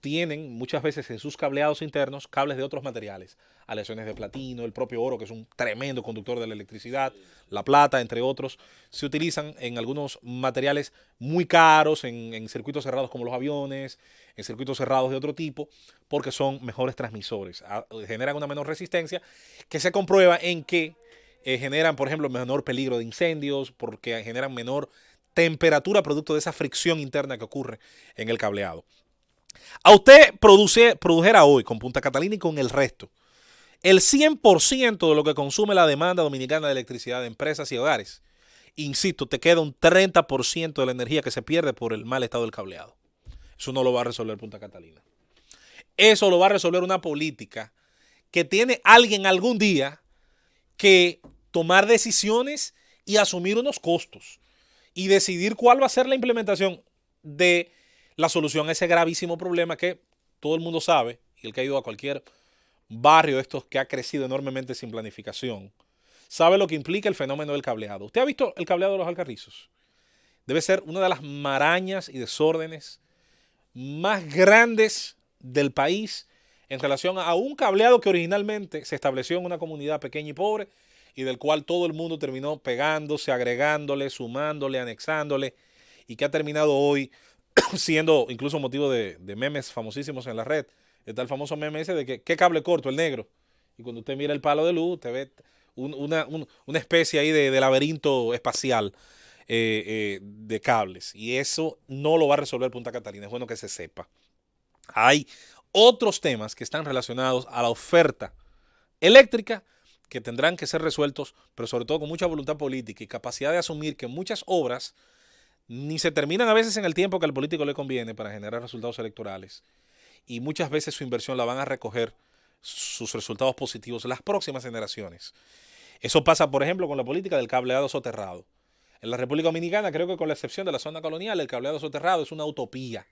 tienen muchas veces en sus cableados internos cables de otros materiales, aleaciones de platino, el propio oro, que es un tremendo conductor de la electricidad, la plata, entre otros, se utilizan en algunos materiales muy caros, en circuitos cerrados como los aviones, en circuitos cerrados de otro tipo, porque son mejores transmisores, generan una menor resistencia, que se comprueba en que generan, por ejemplo, menor peligro de incendios, porque generan menor temperatura producto de esa fricción interna que ocurre en el cableado. A usted produjera hoy con Punta Catalina y con el resto el 100% de lo que consume la demanda dominicana de electricidad de empresas y hogares. Insisto, te queda un 30% de la energía que se pierde por el mal estado del cableado. Eso no lo va a resolver Punta Catalina. Eso lo va a resolver una política que tiene alguien algún día que tomar decisiones y asumir unos costos y decidir cuál va a ser la implementación de la solución a ese gravísimo problema que todo el mundo sabe, y el que ha ido a cualquier barrio de estos que ha crecido enormemente sin planificación, sabe lo que implica el fenómeno del cableado. ¿Usted ha visto el cableado de los Alcarrizos? Debe ser una de las marañas y desórdenes más grandes del país en relación a un cableado que originalmente se estableció en una comunidad pequeña y pobre y del cual todo el mundo terminó pegándose, agregándole, sumándole, anexándole, y que ha terminado hoy siendo incluso motivo de memes famosísimos en la red. Está el famoso meme ese de que ¿qué cable corto? El negro. Y cuando usted mira el palo de luz, usted ve una especie ahí de laberinto espacial de cables. Y eso no lo va a resolver Punta Catalina. Es bueno que se sepa. Hay otros temas que están relacionados a la oferta eléctrica que tendrán que ser resueltos, pero sobre todo con mucha voluntad política y capacidad de asumir que muchas obras ni se terminan a veces en el tiempo que al político le conviene para generar resultados electorales, y muchas veces su inversión la van a recoger sus resultados positivos las próximas generaciones. Eso pasa, por ejemplo, con la política del cableado soterrado. En la República Dominicana, creo que con la excepción de la zona colonial, el cableado soterrado es una utopía,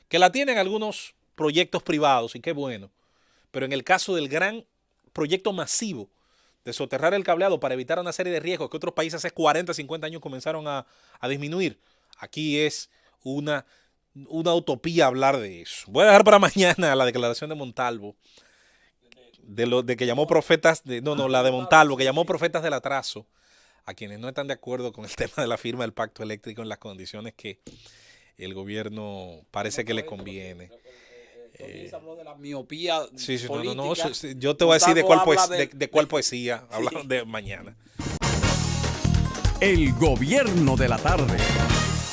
que la tienen algunos proyectos privados, y qué bueno, pero en el caso del gran proyecto masivo de soterrar el cableado para evitar una serie de riesgos que otros países hace 40, 50 años comenzaron a disminuir, aquí es una utopía hablar de eso. Voy a dejar para mañana la declaración de Montalvo, de que llamó profetas, la de Montalvo, que llamó profetas del atraso a quienes no están de acuerdo con el tema de la firma del pacto eléctrico en las condiciones que el gobierno parece que le conviene. Habló de la miopía política. Yo te voy a decir de cuál poesía hablamos de mañana. El gobierno de la tarde.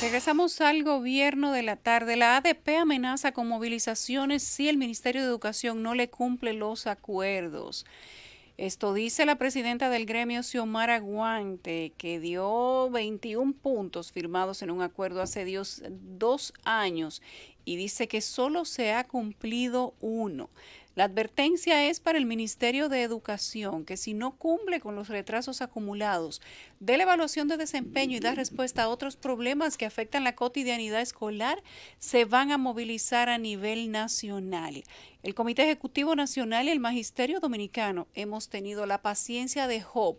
Regresamos al gobierno de la tarde. La ADP amenaza con movilizaciones si el Ministerio de Educación no le cumple los acuerdos. Esto dice la presidenta del gremio, Xiomara Guante, que dio 21 puntos firmados en un acuerdo hace 2 años y dice que solo se ha cumplido 1. La advertencia es para el Ministerio de Educación, que si no cumple con los retrasos acumulados de la evaluación de desempeño y da respuesta a otros problemas que afectan la cotidianidad escolar, se van a movilizar a nivel nacional. El Comité Ejecutivo Nacional y el Magisterio Dominicano hemos tenido la paciencia de Job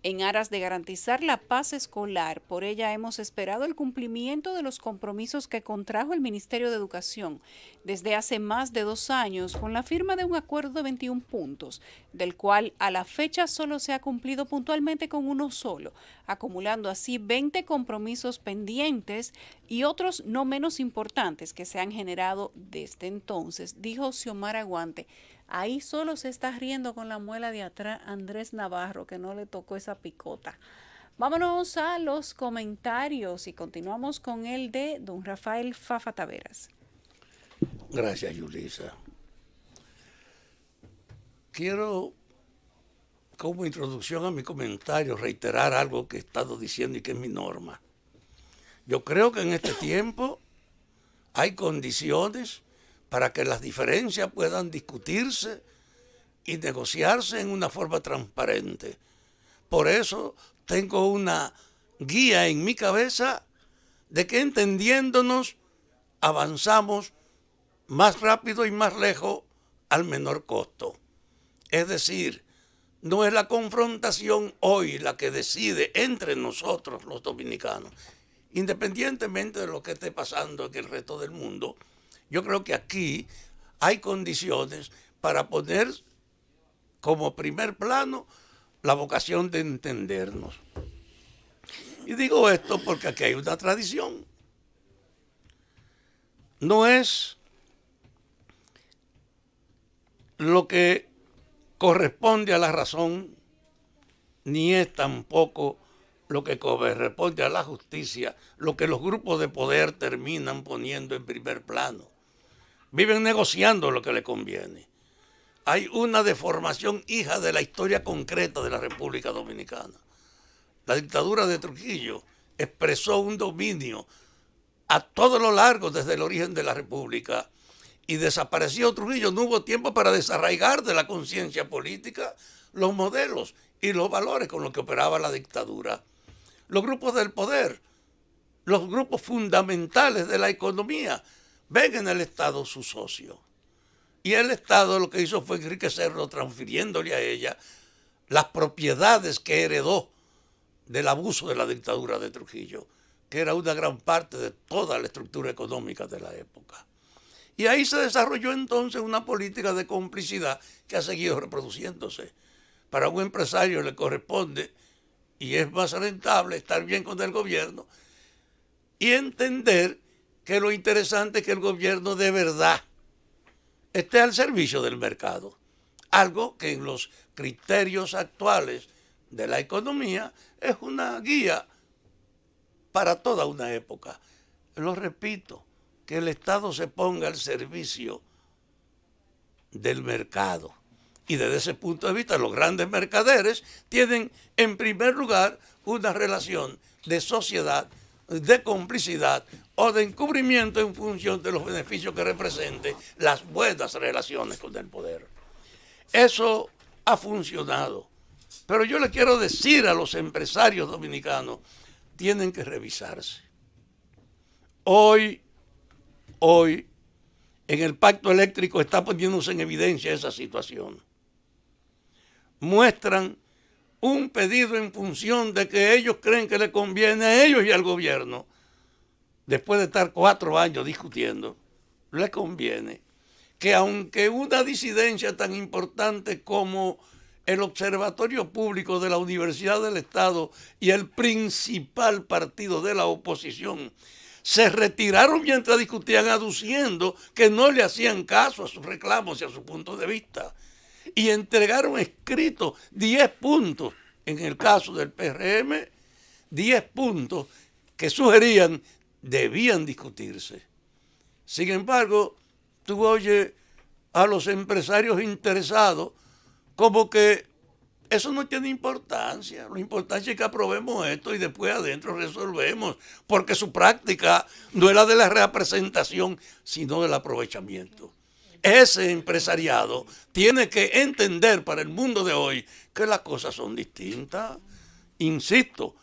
en aras de garantizar la paz escolar. Por ella hemos esperado el cumplimiento de los compromisos que contrajo el Ministerio de Educación desde hace más de 2 años con la firma de un acuerdo de 21 puntos, del cual a la fecha solo se ha cumplido puntualmente con 1 solo, acumulando así 20 compromisos pendientes y otros no menos importantes que se han generado desde entonces, dijo Xiomara Guante. Ahí solo se está riendo con la muela de atrás Andrés Navarro, que no le tocó esa picota. Vámonos a los comentarios y continuamos con el de don Rafael Fafa Taveras. Gracias, Yulisa. Quiero, como introducción a mi comentario, reiterar algo que he estado diciendo y que es mi norma. Yo creo que en este tiempo hay condiciones para que las diferencias puedan discutirse y negociarse en una forma transparente. Por eso tengo una guía en mi cabeza de que entendiéndonos avanzamos más rápido y más lejos al menor costo. Es decir, no es la confrontación hoy la que decide entre nosotros los dominicanos. Independientemente de lo que esté pasando en el resto del mundo, yo creo que aquí hay condiciones para poner como primer plano la vocación de entendernos. Y digo esto porque aquí hay una tradición. No es lo que corresponde a la razón, ni es tampoco lo que corresponde a la justicia, lo que los grupos de poder terminan poniendo en primer plano. Viven negociando lo que les conviene. Hay una deformación hija de la historia concreta de la República Dominicana. La dictadura de Trujillo expresó un dominio a todo lo largo desde el origen de la República, y desapareció Trujillo, no hubo tiempo para desarraigar de la conciencia política los modelos y los valores con los que operaba la dictadura. Los grupos del poder, los grupos fundamentales de la economía, ven en el Estado su socio. Y el Estado lo que hizo fue enriquecerlo transfiriéndole a ella las propiedades que heredó del abuso de la dictadura de Trujillo, que era una gran parte de toda la estructura económica de la época. Y ahí se desarrolló entonces una política de complicidad que ha seguido reproduciéndose. Para un empresario le corresponde, y es más rentable, estar bien con el gobierno y entender que lo interesante es que el gobierno de verdad esté al servicio del mercado. Algo que en los criterios actuales de la economía es una guía para toda una época. Lo repito, que el Estado se ponga al servicio del mercado. Y desde ese punto de vista, los grandes mercaderes tienen en primer lugar una relación de sociedad, de complicidad o de encubrimiento en función de los beneficios que representen las buenas relaciones con el poder. Eso ha funcionado. Pero yo le quiero decir a los empresarios dominicanos, tienen que revisarse. Hoy, en el pacto eléctrico está poniéndose en evidencia esa situación. Muestran un pedido en función de que ellos creen que le conviene a ellos y al gobierno, después de estar 4 años discutiendo, le conviene que aunque una disidencia tan importante como el Observatorio Público de la Universidad del Estado y el principal partido de la oposición se retiraron mientras discutían, aduciendo que no le hacían caso a sus reclamos y a su punto de vista, y entregaron escritos 10 puntos, en el caso del PRM, 10 puntos que sugerían debían discutirse. Sin embargo, tú oyes a los empresarios interesados como que eso no tiene importancia. Lo importante es que aprobemos esto y después adentro resolvemos, porque su práctica no es la de la representación, sino del aprovechamiento. Ese empresariado tiene que entender para el mundo de hoy que las cosas son distintas. Insisto,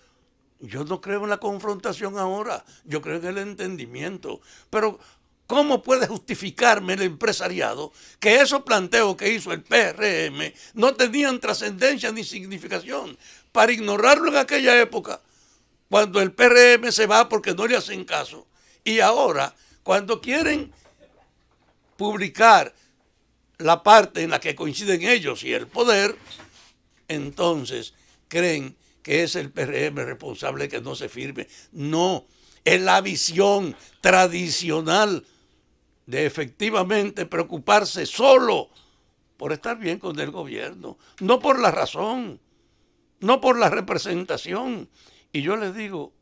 yo no creo en la confrontación ahora, yo creo en el entendimiento. Pero ¿cómo puede justificarme el empresariado que esos planteos que hizo el PRM no tenían trascendencia ni significación para ignorarlo en aquella época, cuando el PRM se va porque no le hacen caso? Y ahora, cuando quieren publicar la parte en la que coinciden ellos y el poder, entonces creen que es el PRM responsable de que no se firme. No, es la visión tradicional de efectivamente preocuparse solo por estar bien con el gobierno, no por la razón, no por la representación. Y yo les digo,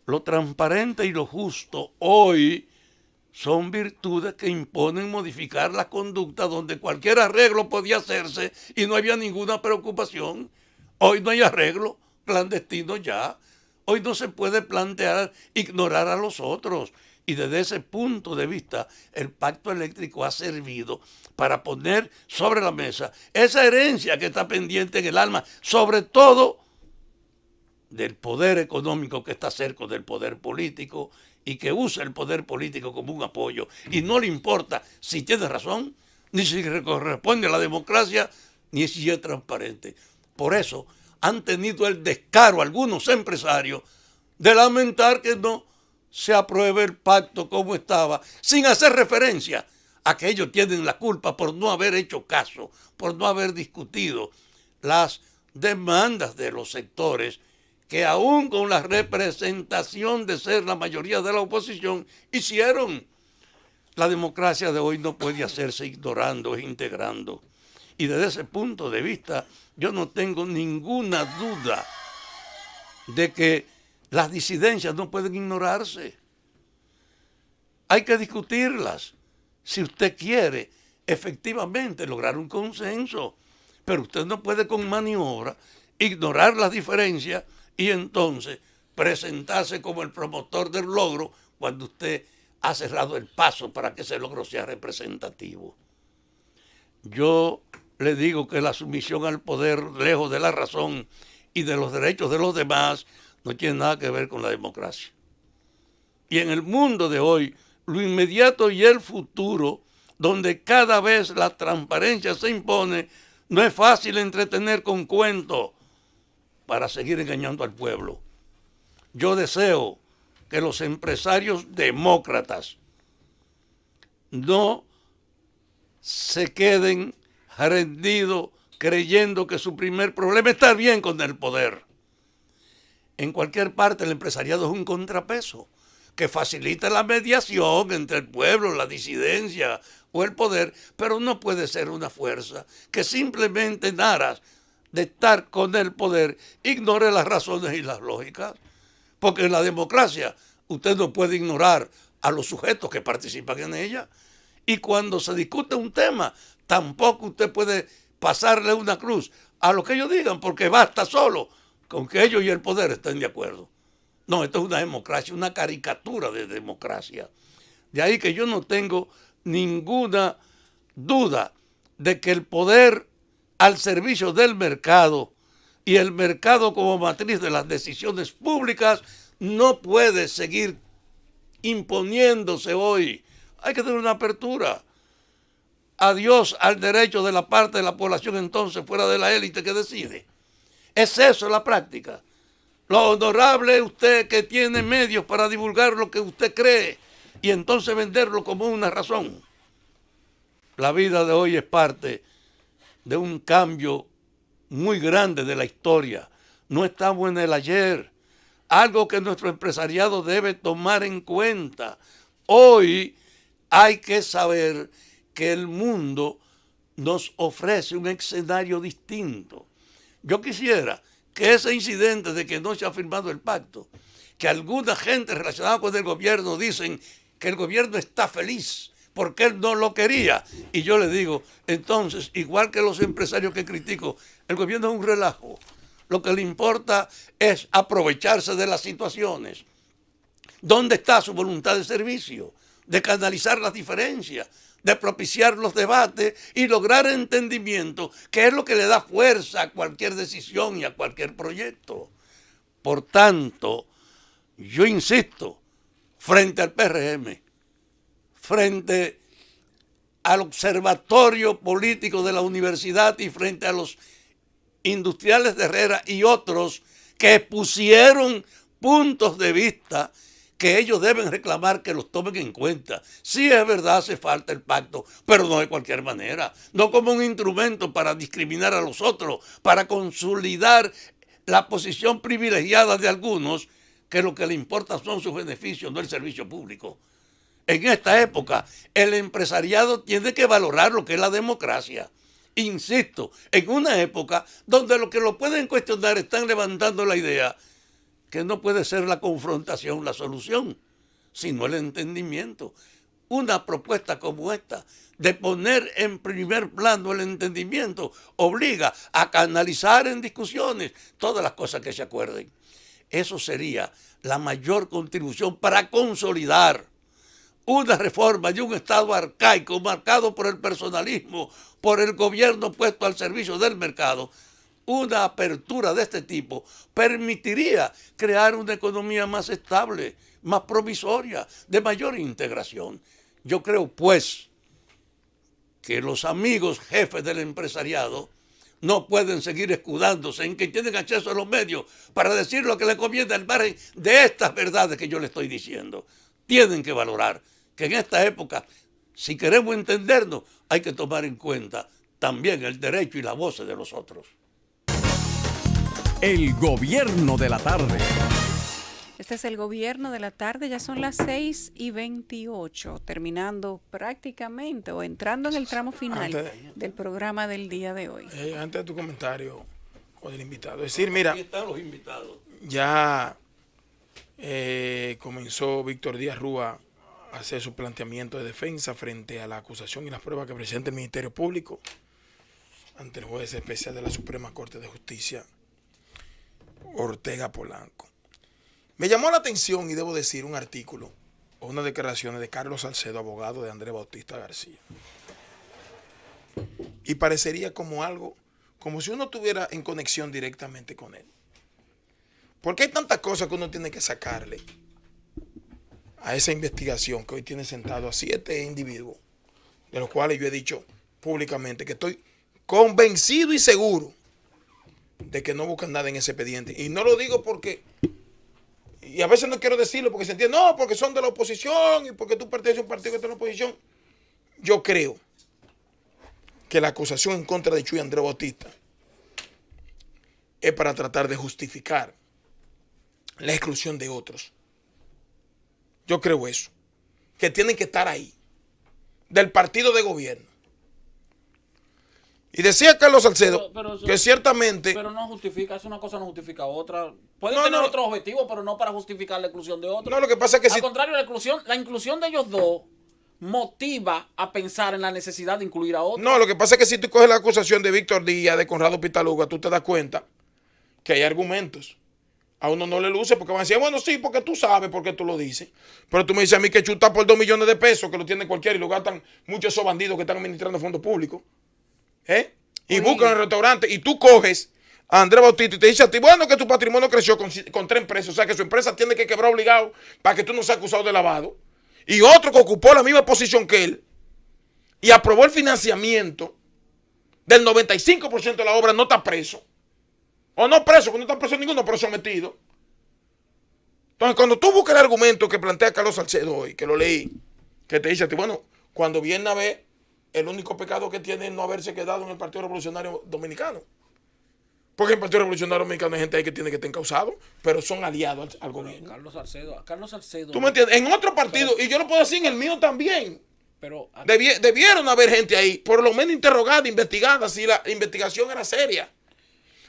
lo transparente y lo justo hoy son virtudes que imponen modificar la conducta donde cualquier arreglo podía hacerse y no había ninguna preocupación. Hoy no hay arreglo clandestino ya. Hoy no se puede plantear ignorar a los otros. Y desde ese punto de vista, el pacto eléctrico ha servido para poner sobre la mesa esa herencia que está pendiente en el alma, sobre todo del poder económico que está cerca del poder político y que usa el poder político como un apoyo. Y no le importa si tiene razón, ni si corresponde a la democracia, ni si es transparente. Por eso han tenido el descaro algunos empresarios de lamentar que no se apruebe el pacto como estaba, sin hacer referencia a que ellos tienen la culpa por no haber hecho caso, por no haber discutido las demandas de los sectores que aún con la representación de ser la mayoría de la oposición hicieron. La democracia de hoy no puede hacerse ignorando e integrando. Y desde ese punto de vista yo no tengo ninguna duda de que las disidencias no pueden ignorarse. Hay que discutirlas si usted quiere efectivamente lograr un consenso. Pero usted no puede con maniobra ignorar las diferencias y entonces presentarse como el promotor del logro cuando usted ha cerrado el paso para que ese logro sea representativo. Yo le digo que la sumisión al poder, lejos de la razón y de los derechos de los demás, no tiene nada que ver con la democracia. Y en el mundo de hoy, lo inmediato y el futuro, donde cada vez la transparencia se impone, no es fácil entretener con cuentos para seguir engañando al pueblo. Yo deseo que los empresarios demócratas no se queden rendidos creyendo que su primer problema es estar bien con el poder. En cualquier parte el empresariado es un contrapeso que facilita la mediación entre el pueblo, la disidencia o el poder, pero no puede ser una fuerza que simplemente en aras de estar con el poder ignore las razones y las lógicas. Porque en la democracia usted no puede ignorar a los sujetos que participan en ella. Y cuando se discute un tema, tampoco usted puede pasarle una cruz a lo que ellos digan, porque basta solo con que ellos y el poder estén de acuerdo. No, esto es una democracia, una caricatura de democracia. De ahí que yo no tengo ninguna duda de que el poder al servicio del mercado y el mercado como matriz de las decisiones públicas no puede seguir imponiéndose hoy. Hay que tener una apertura. Adiós al derecho de la parte de la población entonces fuera de la élite que decide. Es eso la práctica. Lo honorable es usted que tiene medios para divulgar lo que usted cree y entonces venderlo como una razón. La vida de hoy es parte de un cambio muy grande de la historia. No estamos en el ayer. Algo que nuestro empresariado debe tomar en cuenta. Hoy hay que saber que el mundo nos ofrece un escenario distinto. Yo quisiera que ese incidente de que no se ha firmado el pacto, que alguna gente relacionada con el gobierno dicen que el gobierno está feliz porque él no lo quería. Y yo le digo, entonces, igual que los empresarios que critico, el gobierno es un relajo. Lo que le importa es aprovecharse de las situaciones. ¿Dónde está su voluntad de servicio? De canalizar las diferencias, de propiciar los debates y lograr entendimiento, que es lo que le da fuerza a cualquier decisión y a cualquier proyecto. Por tanto, yo insisto, frente al PRM, frente al observatorio político de la universidad y frente a los industriales de Herrera y otros que pusieron puntos de vista que ellos deben reclamar que los tomen en cuenta. Sí es verdad, hace falta el pacto, pero no de cualquier manera, no como un instrumento para discriminar a los otros, para consolidar la posición privilegiada de algunos, que lo que le importa son sus beneficios, no el servicio público. En esta época, el empresariado tiene que valorar lo que es la democracia Insisto, en una época donde los que lo pueden cuestionar están levantando la idea que no puede ser la confrontación la solución, sino el entendimiento. Una propuesta como esta, de poner en primer plano el entendimiento, obliga a canalizar en discusiones todas las cosas que se acuerden. Eso sería la mayor contribución para consolidar una reforma de un Estado arcaico marcado por el personalismo, por el gobierno puesto al servicio del mercado. Una apertura de este tipo permitiría crear una economía más estable, más provisoria, de mayor integración. Yo creo, pues, que los amigos jefes del empresariado no pueden seguir escudándose en que tienen acceso a los medios para decir lo que les conviene al margen de estas verdades que yo les estoy diciendo. Tienen que valorar que en esta época, si queremos entendernos, hay que tomar en cuenta también el derecho y la voz de los otros. El gobierno de la tarde. Este es el gobierno de la tarde, ya son las 6:28, terminando prácticamente o entrando en el tramo final del programa del día de hoy. Antes de tu comentario o del invitado, es decir, mira, Aquí están los invitados. Ya comenzó Víctor Díaz Rúa a hacer su planteamiento de defensa frente a la acusación y las pruebas que presenta el Ministerio Público ante el juez especial de la Suprema Corte de Justicia, Ortega Polanco. Me llamó la atención, y debo decir, un artículo o unas declaraciones de Carlos Salcedo, abogado de Andrés Bautista García. Y parecería como algo, como si uno estuviera en conexión directamente con él. Porque hay tantas cosas que uno tiene que sacarle a esa investigación que hoy tiene sentado a 7 individuos, de los cuales yo he dicho públicamente que estoy convencido y seguro de que no buscan nada en ese expediente. Y no lo digo porque, y a veces no quiero decirlo porque se entiende, no, porque son de la oposición y porque tú perteneces a un partido que está en la oposición. Yo creo que la acusación en contra de Chuy Andrés Bautista es para tratar de justificar la exclusión de otros. Yo creo eso, que tienen que estar ahí, del partido de gobierno. Y decía Carlos Salcedo que ciertamente... Pero no justifica, es una cosa no justifica otra. Pueden tener otro objetivo, pero no para justificar la exclusión de otros. No, lo que pasa es que al contrario, la inclusión de ellos dos motiva a pensar en la necesidad de incluir a otros. No, lo que pasa es que si tú coges la acusación de Víctor Díaz, de Conrado Pitaluga, tú te das cuenta que hay argumentos. A uno no le luce porque van a decir, bueno, sí, porque tú sabes, porque tú lo dices. Pero tú me dices a mí que chuta por 2 millones de pesos, que lo tiene cualquiera y lo gastan muchos esos bandidos que están administrando fondos públicos. Y buscan el restaurante y tú coges a Andrés Bautista y te dice a ti, bueno, que tu patrimonio creció con 3 empresas, o sea que su empresa tiene que quebrar obligado para que tú no seas acusado de lavado. Y otro que ocupó la misma posición que él y aprobó el financiamiento del 95% de la obra no está preso. O no preso, que no está preso ninguno, pero sometido. Entonces, cuando tú buscas el argumento que plantea Carlos Salcedo hoy, que lo leí, que te dice a ti, bueno, cuando viene a ver, el único pecado que tiene es no haberse quedado en el Partido Revolucionario Dominicano. Porque en el Partido Revolucionario Dominicano hay gente ahí que tiene que estar encausado, pero son aliados al gobierno. Carlos Salcedo. ¿Tú me entiendes? En otro partido, y yo lo puedo decir en el mío también. Pero debieron haber gente ahí, por lo menos interrogada, investigada, si la investigación era seria.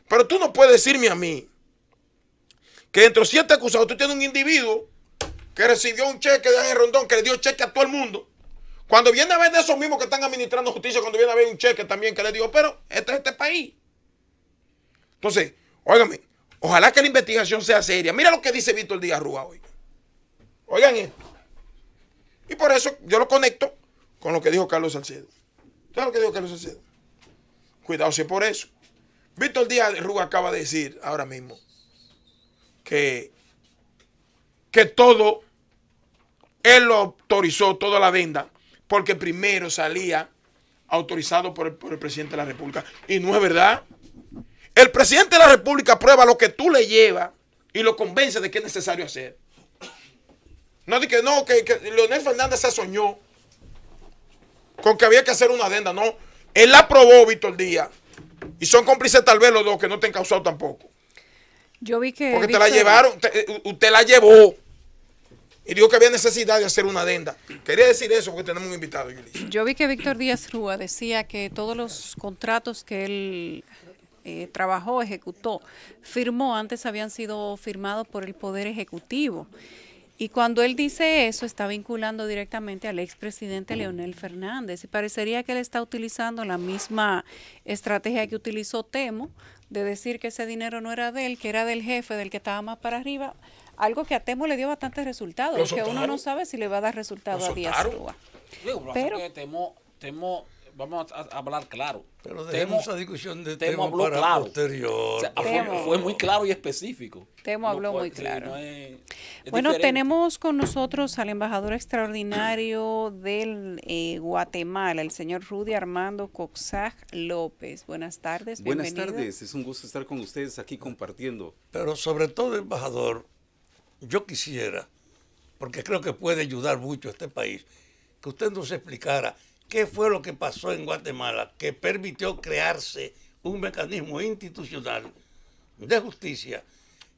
Pero tú no puedes decirme a mí que entre los 7 acusados tú tienes un individuo que recibió un cheque de Ángel Rondón, que le dio cheque a todo el mundo. Cuando viene a ver de esos mismos que están administrando justicia, cuando viene a ver un cheque también que le dio, pero este es este país. Entonces, óigame, ojalá que la investigación sea seria. Mira lo que dice Víctor Díaz Rúa hoy. Oigan esto. Y por eso yo lo conecto con lo que dijo Carlos Salcedo. ¿Sabes lo que dijo Carlos Salcedo? Cuidado si es por eso. Víctor Díaz Rúa acaba de decir ahora mismo que todo, él lo autorizó, toda la adenda, porque primero salía autorizado por el presidente de la República. Y no es verdad. El presidente de la República aprueba lo que tú le llevas y lo convence de que es necesario hacer. No de que no, que Leonel Fernández se soñó con que había que hacer una adenda. No, él la aprobó, Víctor Díaz. Y son cómplices tal vez los dos que no estén causados tampoco. Yo vi que... Porque te la llevaron, usted la llevó. y dijo que había necesidad de hacer una adenda. Quería decir eso porque tenemos un invitado, Yulisa. Yo vi que Víctor Díaz Rúa decía que todos los contratos que él trabajó, ejecutó, firmó, antes habían sido firmados por el Poder Ejecutivo. Y cuando él dice eso, está vinculando directamente al expresidente Leonel Fernández. Y parecería que él está utilizando la misma estrategia que utilizó Temo, de decir que ese dinero no era de él, que era del jefe, del que estaba más para arriba. Algo que a Temo le dio bastantes resultados, que uno no sabe si le va a dar resultados a Díaz Rúa. Pero que Temo, vamos a hablar claro. Pero dejemos esa discusión de Temo Temo habló para claro. posterior. O sea, fue muy claro y específico. Temo habló muy sí, claro. es Bueno, diferente. tenemos con nosotros al embajador extraordinario del Guatemala, el señor Rudy Armando Coxaj López. Buenas tardes, Buenas bienvenido. tardes, es un gusto estar con ustedes aquí compartiendo. Pero sobre todo, embajador, yo quisiera, porque creo que puede ayudar mucho a este país, que usted nos explicara qué fue lo que pasó en Guatemala que permitió crearse un mecanismo institucional de justicia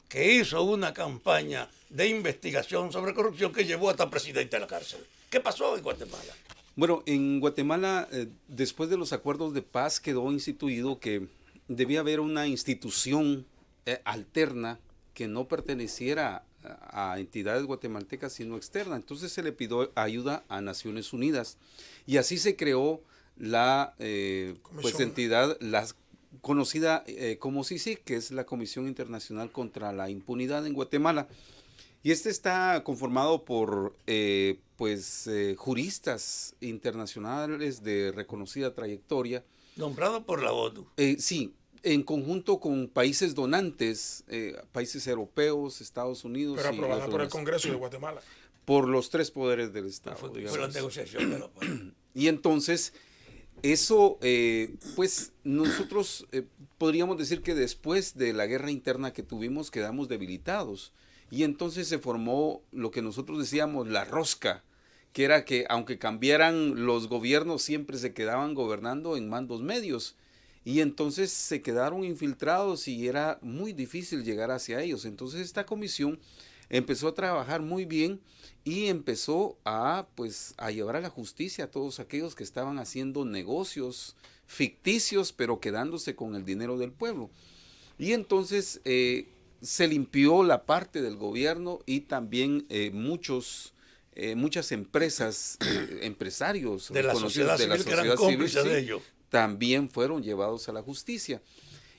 que hizo una campaña de investigación sobre corrupción que llevó hasta presidente a la cárcel. ¿Qué pasó en Guatemala? Bueno, en Guatemala, después de los acuerdos de paz, quedó instituido que debía haber una institución alterna que no perteneciera a entidades guatemaltecas, sino externa. Entonces se le pidió ayuda a Naciones Unidas y así se creó la pues entidad, la conocida como CICIG, que es la Comisión Internacional contra la Impunidad en Guatemala. Y este está conformado por juristas internacionales de reconocida trayectoria. Nombrado por la ONU. Sí, en conjunto con países donantes, países europeos, Estados Unidos. Pero aprobada por el Congreso de Guatemala. Por los tres poderes del Estado. Fue la negociación de la paz. Y entonces, eso, pues nosotros podríamos decir que después de la guerra interna que tuvimos quedamos debilitados. Y entonces se formó lo que nosotros decíamos la rosca, que era que aunque cambiaran los gobiernos siempre se quedaban gobernando en mandos medios. Y entonces se quedaron infiltrados y era muy difícil llegar hacia ellos. Entonces esta comisión empezó a trabajar muy bien y empezó a llevar a la justicia a todos aquellos que estaban haciendo negocios ficticios, pero quedándose con el dinero del pueblo. Y entonces se limpió la parte del gobierno y también muchas empresas, empresarios de la sociedad civil que eran cómplices de ello. También fueron llevados a la justicia.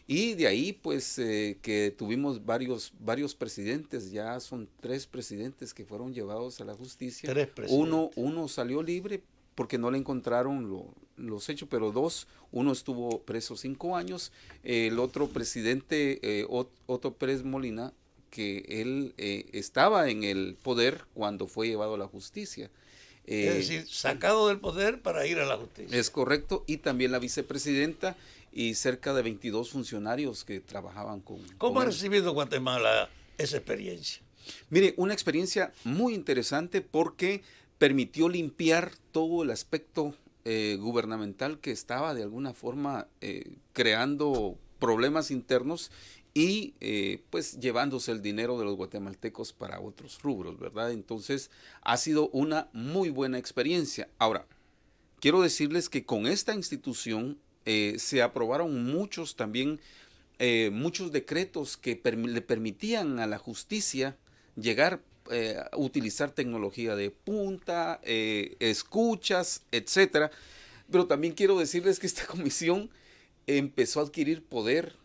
Y de ahí, que tuvimos varios presidentes, ya son 3 presidentes que fueron llevados a la justicia. 3 presidentes. Uno salió libre porque no le encontraron los hechos, pero uno estuvo preso 5 años. El otro presidente, Otto Pérez Molina, que él estaba en el poder cuando fue llevado a la justicia. Es decir, sacado del poder para ir a la justicia. Es correcto, y también la vicepresidenta y cerca de 22 funcionarios que trabajaban con ¿Cómo ha él. recibido Guatemala esa experiencia? Mire, una experiencia muy interesante porque permitió limpiar todo el aspecto gubernamental que estaba de alguna forma creando problemas internos y llevándose el dinero de los guatemaltecos para otros rubros, ¿verdad? Entonces ha sido una muy buena experiencia. Ahora, quiero decirles que con esta institución se aprobaron muchos decretos que le permitían a la justicia llegar a utilizar tecnología de punta, escuchas, etcétera. Pero también quiero decirles que esta comisión empezó a adquirir poder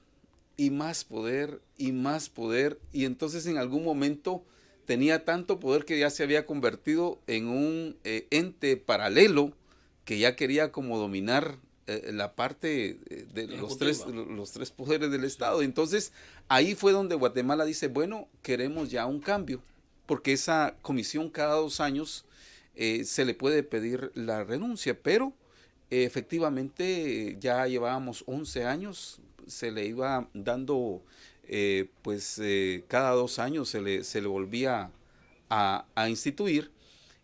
y más poder y más poder, y entonces en algún momento tenía tanto poder que ya se había convertido en un ente paralelo que ya quería como dominar la parte de los tres poderes del Estado. Entonces ahí fue donde Guatemala dice, bueno, queremos ya un cambio, porque esa comisión cada 2 años se le puede pedir la renuncia, pero efectivamente ya llevábamos 11 años, se le iba dando, cada 2 años se le volvía a instituir.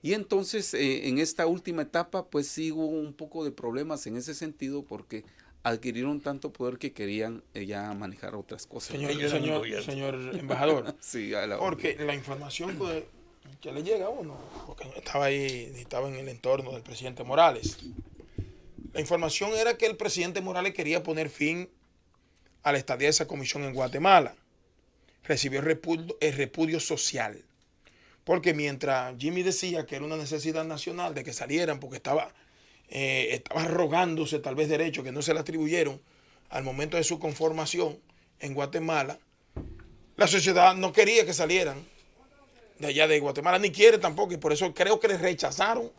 Y entonces en esta última etapa pues sí hubo un poco de problemas en ese sentido porque adquirieron tanto poder que querían ya manejar otras cosas. Señor embajador, Sí, porque la información que le llega a uno, porque estaba ahí, estaba en el entorno del presidente Morales. La información era que el presidente Morales quería poner fin a la estadía de esa comisión en Guatemala. Recibió el repudio social. Porque mientras Jimmy decía que era una necesidad nacional de que salieran porque estaba rogándose tal vez derechos que no se le atribuyeron al momento de su conformación en Guatemala, la sociedad no quería que salieran de allá de Guatemala, ni quiere tampoco, y por eso creo que les rechazaron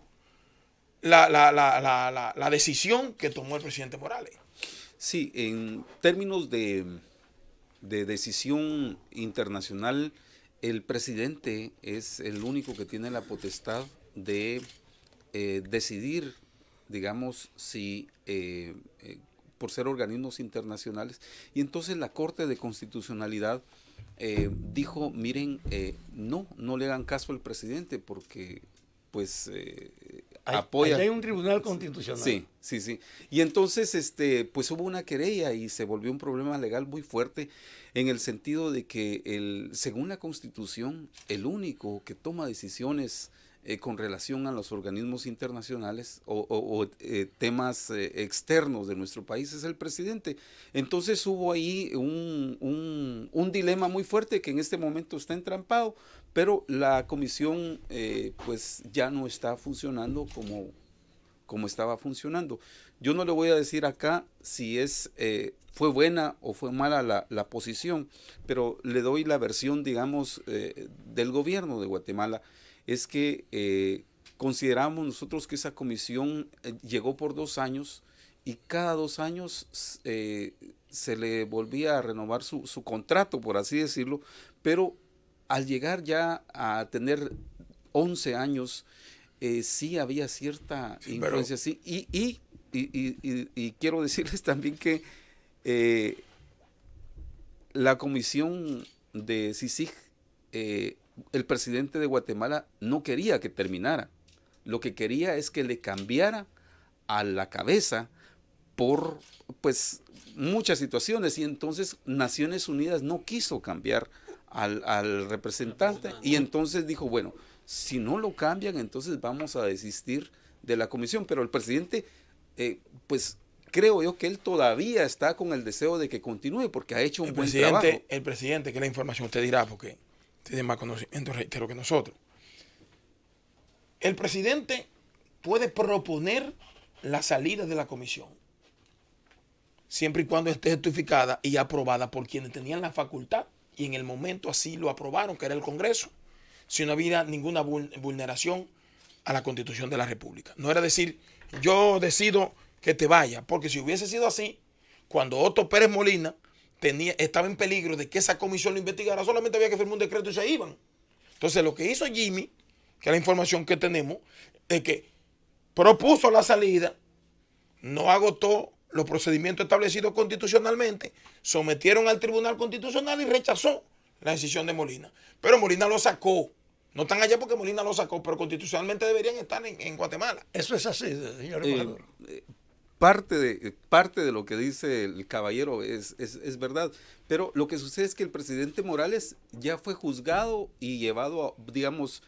la decisión que tomó el presidente Morales. Sí, en términos de decisión internacional, el presidente es el único que tiene la potestad de decidir, digamos, si por ser organismos internacionales. Y entonces la Corte de Constitucionalidad dijo, miren, no le hagan caso al presidente porque pues apoya. Hay un tribunal constitucional. Sí. Y entonces pues hubo una querella y se volvió un problema legal muy fuerte en el sentido de que según la Constitución, el único que toma decisiones con relación a los organismos internacionales o temas externos de nuestro país es el presidente. Entonces hubo ahí un dilema muy fuerte que en este momento está entrampado, pero la comisión pues ya no está funcionando como estaba funcionando. Yo no le voy a decir acá si fue buena o fue mala la posición, pero le doy la versión, digamos, del gobierno de Guatemala. Es que consideramos nosotros que esa comisión llegó por 2 años y cada 2 años se le volvía a renovar su contrato, por así decirlo, pero al llegar ya a tener 11 años, sí había cierta influencia. Sí, y quiero decirles también que la comisión de CICIG, el presidente de Guatemala no quería que terminara. Lo que quería es que le cambiara a la cabeza por pues muchas situaciones, y entonces Naciones Unidas no quiso cambiar al representante, y entonces dijo, bueno, si no lo cambian, entonces vamos a desistir de la comisión. Pero el presidente, pues creo yo que él todavía está con el deseo de que continúe porque ha hecho un buen trabajo. El presidente, que la información usted dirá, porque tiene más conocimiento, reitero, que nosotros. El presidente puede proponer la salida de la comisión, siempre y cuando esté justificada y aprobada por quienes tenían la facultad, y en el momento así lo aprobaron, que era el Congreso, si no había ninguna vulneración a la Constitución de la República. No era decir, yo decido que te vaya, porque si hubiese sido así, cuando Otto Pérez Molina estaba en peligro de que esa comisión lo investigara, solamente había que firmar un decreto y se iban. Entonces lo que hizo Jimmy, que es la información que tenemos, es que propuso la salida, no agotó los procedimientos establecidos constitucionalmente, sometieron al Tribunal Constitucional y rechazó la decisión de Molina. Pero Molina lo sacó. No están allá porque Molina lo sacó, pero constitucionalmente deberían estar en Guatemala. Eso es así, señor embajador. Parte de lo que dice el caballero es verdad, pero lo que sucede es que el presidente Morales ya fue juzgado y llevado, digamos,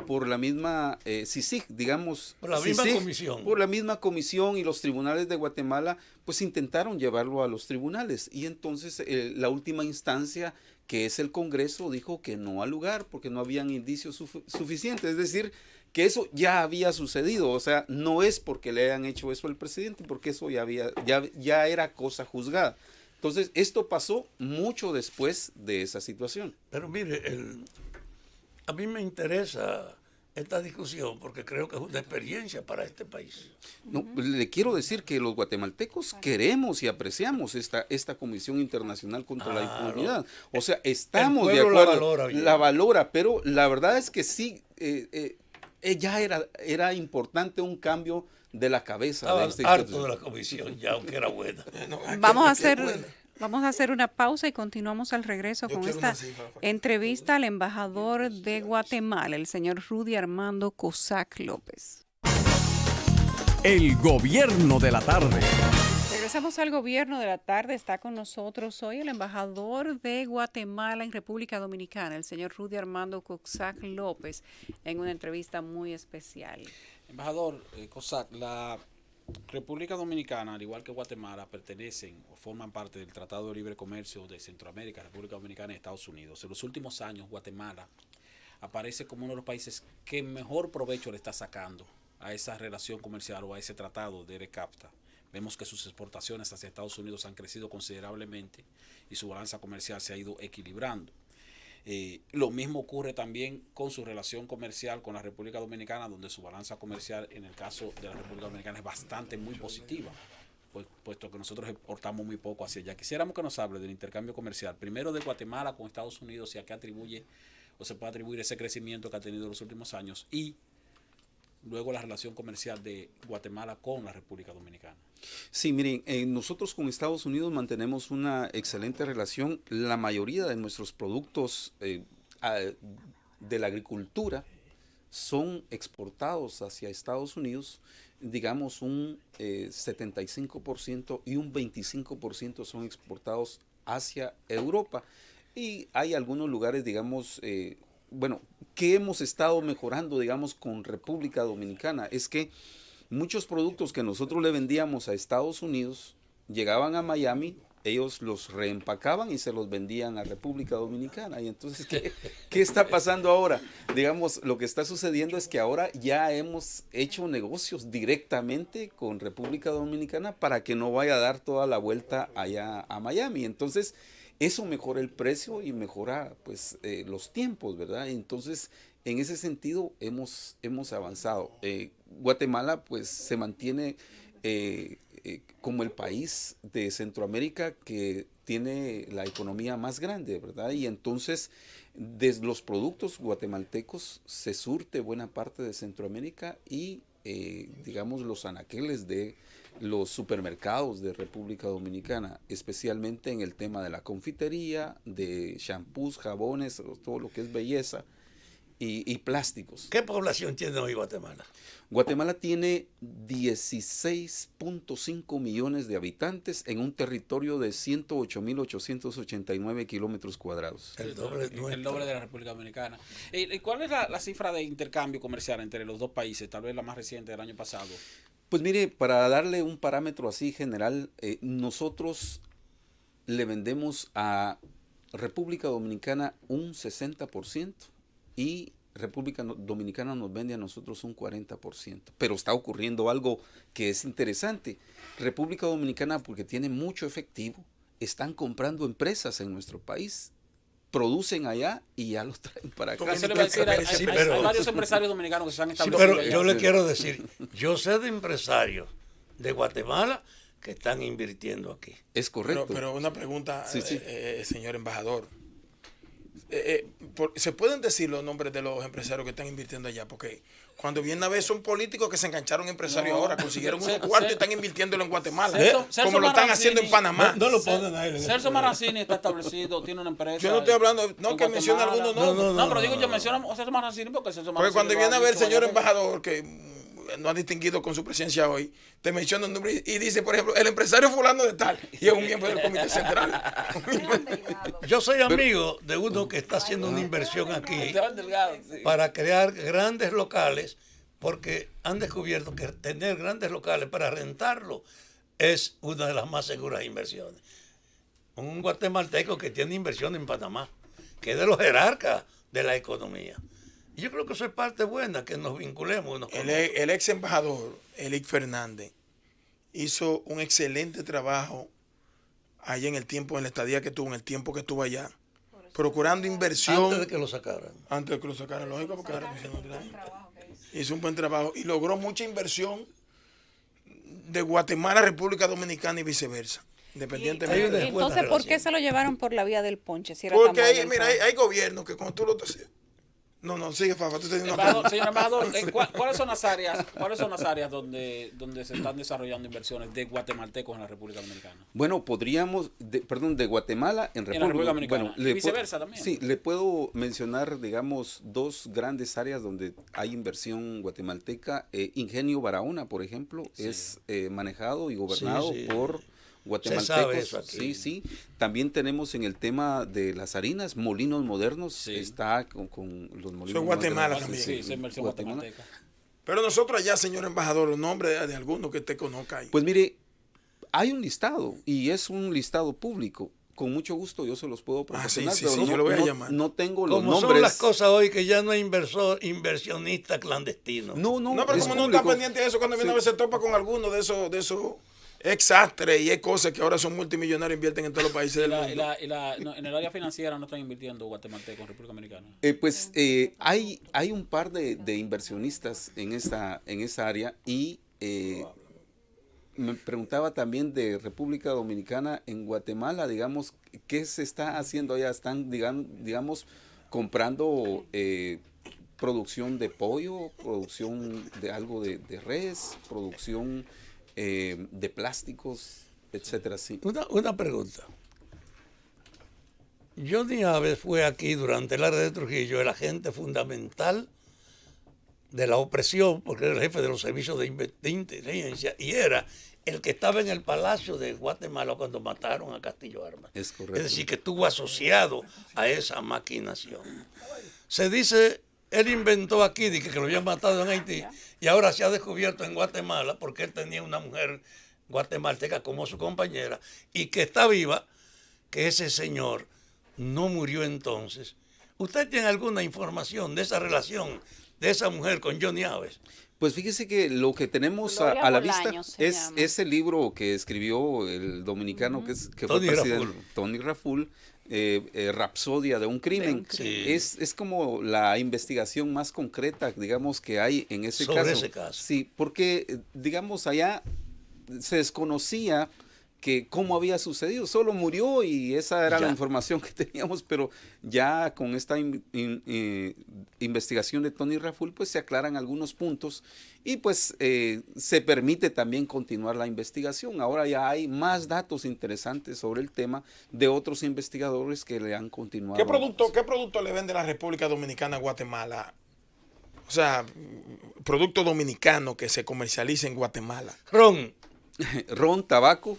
por la misma CICIG, digamos. Por la misma comisión. Por la misma comisión, y los tribunales de Guatemala pues intentaron llevarlo a los tribunales, y entonces la última instancia, que es el Congreso, dijo que no al lugar porque no habían indicios suficientes, es decir, que eso ya había sucedido. O sea, no es porque le hayan hecho eso al presidente, porque eso ya era cosa juzgada. Entonces, esto pasó mucho después de esa situación. Pero mire, a mí me interesa esta discusión porque creo que es una experiencia para este país. No, le quiero decir que los guatemaltecos queremos y apreciamos esta Comisión Internacional contra la Impunidad. O sea, estamos de acuerdo, la valora, pero la verdad es que sí, ya era importante un cambio de la cabeza. Estaba de harto de la comisión, ya aunque era buena. Vamos a hacer una pausa y continuamos al regreso con esta entrevista al embajador de Guatemala, el señor Rudy Armando Cosac López. El gobierno de la tarde. Regresamos al gobierno de la tarde. Está con nosotros hoy el embajador de Guatemala en República Dominicana, el señor Rudy Armando Coxac López, en una entrevista muy especial. Embajador Coxac, la República Dominicana, al igual que Guatemala, pertenecen o forman parte del Tratado de Libre Comercio de Centroamérica, República Dominicana y Estados Unidos. En los últimos años, Guatemala aparece como uno de los países que mejor provecho le está sacando a esa relación comercial o a ese tratado de RECAFTA. Vemos que sus exportaciones hacia Estados Unidos han crecido considerablemente y su balanza comercial se ha ido equilibrando. Lo mismo ocurre también con su relación comercial con la República Dominicana, donde su balanza comercial en el caso de la República Dominicana es bastante muy positiva, puesto que nosotros exportamos muy poco hacia allá. Quisiéramos que nos hable del intercambio comercial, primero de Guatemala con Estados Unidos y a qué atribuye o se puede atribuir ese crecimiento que ha tenido en los últimos años, y luego la relación comercial de Guatemala con la República Dominicana. Sí, miren, nosotros con Estados Unidos mantenemos una excelente relación. La mayoría de nuestros productos de la agricultura son exportados hacia Estados Unidos, digamos un 75% y un 25% son exportados hacia Europa. Y hay algunos lugares, digamos, que hemos estado mejorando, digamos, con República Dominicana. Es que muchos productos que nosotros le vendíamos a Estados Unidos llegaban a Miami, ellos los reempacaban y se los vendían a República Dominicana. Y entonces, ¿qué está pasando ahora? Digamos, lo que está sucediendo es que ahora ya hemos hecho negocios directamente con República Dominicana para que no vaya a dar toda la vuelta allá a Miami. Entonces, eso mejora el precio y mejora pues los tiempos, ¿verdad? Entonces, en ese sentido hemos avanzado. Guatemala pues se mantiene como el país de Centroamérica que tiene la economía más grande, ¿verdad? Y entonces, de los productos guatemaltecos se surte buena parte de Centroamérica y, digamos, los anaqueles de los supermercados de República Dominicana, especialmente en el tema de la confitería, de shampoos, jabones, todo lo que es belleza y plásticos. ¿Qué población tiene hoy Guatemala? Guatemala tiene 16.5 millones de habitantes en un territorio de 108.889 kilómetros cuadrados. El doble de la República Dominicana. ¿Y cuál es la cifra de intercambio comercial entre los dos países? Tal vez la más reciente del año pasado. Pues mire, para darle un parámetro así general, nosotros le vendemos a República Dominicana un 60% y República Dominicana nos vende a nosotros un 40%. Pero está ocurriendo algo que es interesante. República Dominicana, porque tiene mucho efectivo, están comprando empresas en nuestro país, producen allá y ya los traen para acá. Eso le va a decir, hay varios empresarios dominicanos que se han establecido. Sí, pero yo le quiero decir, yo sé de empresarios de Guatemala que están invirtiendo aquí. Es correcto. Pero una pregunta, sí. Señor embajador. ¿Se pueden decir los nombres de los empresarios que están invirtiendo allá? Porque cuando viene a ver son políticos que se engancharon empresarios ahora, consiguieron unos cuartos y están invirtiéndolo en Guatemala, como lo están haciendo en Panamá. No lo ponen a él. Celso Marancini está establecido, tiene una empresa. Yo no estoy hablando, no, que menciona algunos nombres. No, pero digo, yo menciono a Celso Marancini porque Celso Marancini. Porque cuando viene a ver el señor embajador, que no ha distinguido con su presencia hoy, te menciona un nombre y dice, por ejemplo, el empresario fulano de tal, y es un miembro del comité central. Yo soy amigo de uno que está haciendo una inversión aquí para crear grandes locales, porque han descubierto que tener grandes locales para rentarlo es una de las más seguras inversiones. Un guatemalteco que tiene inversión en Panamá, que es de los jerarcas de la economía. Y yo creo que eso es parte buena, que nos vinculemos. El ex embajador, Elic Fernández, hizo un excelente trabajo allá en el tiempo, en la estadía que tuvo, en el tiempo que estuvo allá, procurando inversión. Antes de que lo sacaran. Antes de que lo sacaran, lógico, porque ahora hizo un buen trabajo y logró mucha inversión de Guatemala a República Dominicana y viceversa. Independientemente. Entonces, ¿por qué se lo llevaron por la vía del ponche? Si era porque hay gobiernos que cuando tú lo haces. No, sigue, Fafa. Señor embajador, ¿cuáles son las áreas donde se están desarrollando inversiones de guatemaltecos en la República Dominicana? Bueno, podríamos, de Guatemala en República Dominicana. Bueno, y viceversa también. Sí, le puedo mencionar, digamos, dos grandes áreas donde hay inversión guatemalteca. Ingenio Barahona, por ejemplo, es manejado y gobernado por guatemaltecos. Se sabe eso aquí. Sí, sí. También tenemos en el tema de las harinas, molinos modernos. Sí. Está con los molinos Eso es Guatemala modernos. también. Sí, esa inversión Guatemala. guatemalteca. Pero nosotros allá, señor embajador, los nombres de alguno que usted conozca ahí. Pues mire, hay un listado y es un listado público. Con mucho gusto yo se los puedo proporcionar. sí, pero sí, no, yo lo voy a no- llamar. no tengo los Como nombres. son las cosas hoy que ya no hay inversionista clandestino. No, No, pero es como no está público. pendiente de eso, cuando viene a ver se topa con alguno de esos exastres y es cosas que ahora son multimillonarios, invierten en todos los países del mundo. En el área financiera no están invirtiendo guatemaltecos en República Dominicana. Hay un par de inversionistas en esa área y me preguntaba también de República Dominicana. En Guatemala, digamos, ¿qué se está haciendo allá? Están, digamos, comprando producción de pollo, producción de algo de res, producción de plásticos, etcétera, sí. Una pregunta. Johnny Aves fue aquí durante el área de Trujillo el agente fundamental de la opresión, porque era el jefe de los servicios de inteligencia y era el que estaba en el Palacio de Guatemala cuando mataron a Castillo Armas. Es correcto. Es decir, que estuvo asociado a esa maquinación. Se dice, él inventó aquí de que lo habían matado en Haití y ahora se ha descubierto en Guatemala porque él tenía una mujer guatemalteca como su compañera y que está viva, que ese señor no murió entonces. ¿Usted tiene alguna información de esa relación de esa mujer con Johnny Aves? Pues fíjese que lo que tenemos Gloria a la vista Bolaño se es llama. ese libro que escribió el dominicano que fue Tony presidente, Raful. Tony Raful, Rapsodia de un crimen. Sí. Es como la investigación más concreta, digamos, que hay en ese Sobre caso. ese caso. Sí, porque, digamos, allá se desconocía que cómo había sucedido, solo murió y esa era la Ya. información que teníamos, pero ya con esta investigación de Tony Raful, pues se aclaran algunos puntos y pues se permite también continuar la investigación. Ahora ya hay más datos interesantes sobre el tema de otros investigadores que le han continuado. ¿Qué producto le vende la República Dominicana a Guatemala? O sea, producto dominicano que se comercializa en Guatemala. Ron. Ron, tabaco.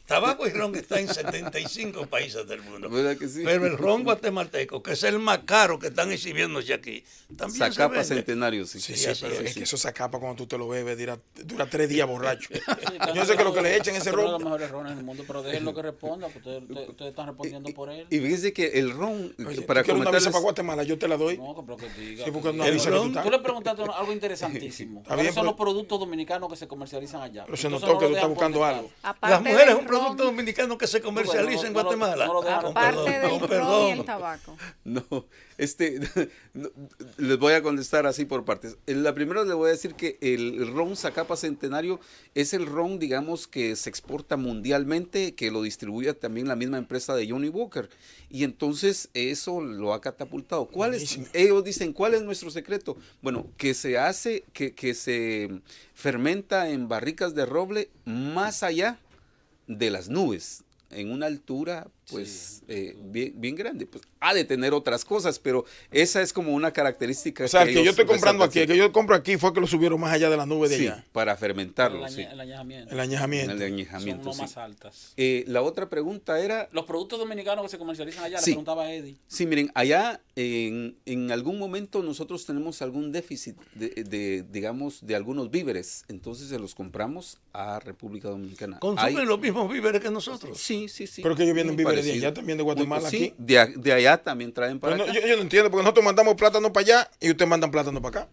Tabaco y ron está en 75 países del mundo. ¿Verdad que sí? Pero el ron guatemalteco, que es el más caro que están exhibiéndose aquí, también Zacapa se vende. Centenario, sí. Sí, Sí, sí, pero sí, es sí. que eso se acapa cuando tú te lo bebes, dura 3 días borracho. Sí, Yo sé que lo que le echan ese uno de los ron. mejores rones del mundo, pero déjenlo que responda, porque ustedes están respondiendo por él. Y fíjese que el ron, Oye, para ¿tú quieres una visa comentarles, para Guatemala? Yo te la doy. No, pero que diga. Sí, porque que una diga. visa que tú ron, estás. Tú le preguntaste algo interesantísimo. Está ¿Cuáles bien, son pero- los productos dominicanos que se comercializan allá? Pero se Entonces notó no que lo tú estás dejan buscando contestar. algo. Aparte Las mujeres es del un producto ron, dominicano que se comercializa en no lo- Guatemala. no lo dejan Con aparte perdón, del con ron y perdón. el tabaco. no, no, les voy a contestar así por partes. La primera le voy a decir que el ron Zacapa Centenario es el ron, digamos, que se exporta mundialmente, que lo distribuye también la misma empresa de Johnny Walker. Y entonces eso lo ha catapultado. Buenísimo. Ellos dicen, ¿cuál es nuestro secreto? Bueno, que se hace, que se fermenta en barricas de roble más allá de las nubes, en una altura pues bien grande. Pues ha de tener otras cosas, pero esa es como una característica. O sea, el que yo ellos estoy comprando aquí, resaltan. el que yo compro aquí fue que lo subieron más allá de la nube de Sí, allá. para fermentarlo, sí. El añejamiento. El añejamiento. El Son añejamiento, los sí. más altas. La otra pregunta era, Los productos dominicanos que se comercializan allá, Sí. le preguntaba a Eddie. sí, miren, allá en algún momento nosotros tenemos algún déficit digamos, de algunos víveres, entonces se los compramos a República Dominicana. Consumen Hay- los mismos víveres que nosotros. Sí, sí, sí. Pero que ellos vienen Muy víveres de parecido. allá, también de Guatemala Sí, aquí. de allá también traen para Pero no, acá. yo no entiendo, porque nosotros mandamos plátano para allá y ustedes mandan plátano para acá.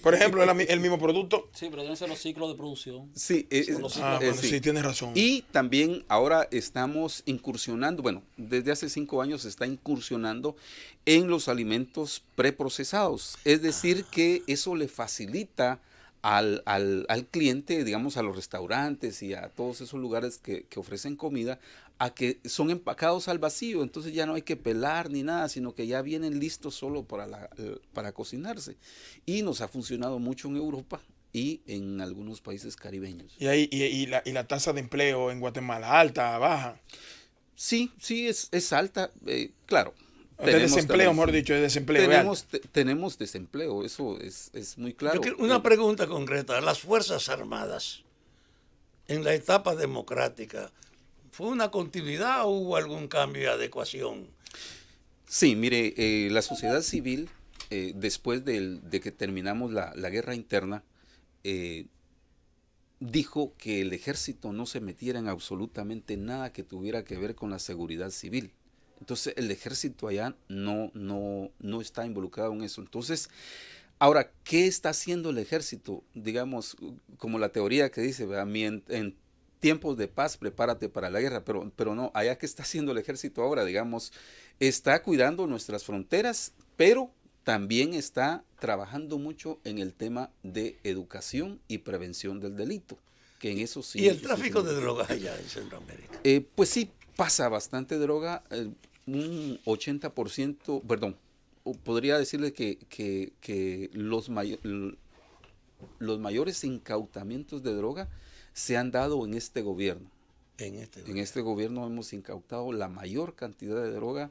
Por ejemplo, es el mismo producto. Sí, pero deben ser los ciclos de producción. Sí, Son los Ah, bueno, sí, tienes razón. Y también ahora estamos incursionando, bueno, desde hace 5 años se está incursionando en los alimentos preprocesados. Es decir, que eso le facilita al cliente, digamos, a los restaurantes y a todos esos lugares que ofrecen comida, a que son empacados al vacío. Entonces ya no hay que pelar ni nada, sino que ya vienen listos solo para cocinarse. Y nos ha funcionado mucho en Europa y en algunos países caribeños. Y la tasa de empleo en Guatemala, alta, baja. Sí, sí, es alta, claro. De desempleo, mejor dicho, de desempleo. Tenemos desempleo, eso es muy claro. Yo quiero una pregunta concreta. Las Fuerzas Armadas, en la etapa democrática, ¿Fue una continuidad o hubo algún cambio y adecuación? Sí, mire, la sociedad civil, después de que terminamos la guerra interna, dijo que el ejército no se metiera en absolutamente nada que tuviera que ver con la seguridad civil. Entonces el ejército allá no está involucrado en eso. Entonces, ahora, ¿qué está haciendo el ejército? Digamos, como la teoría que dice, ¿verdad? En tiempos de paz, prepárate para la guerra, pero no, allá ¿qué está haciendo el ejército ahora? Digamos, está cuidando nuestras fronteras, pero también está trabajando mucho en el tema de educación y prevención del delito, que en eso sí. ¿Y el tráfico de drogas allá en Centroamérica? Pues sí, pasa bastante droga, un 80%, perdón, podría decirle que los mayores incautamientos de droga se han dado en este gobierno. En este gobierno hemos incautado la mayor cantidad de droga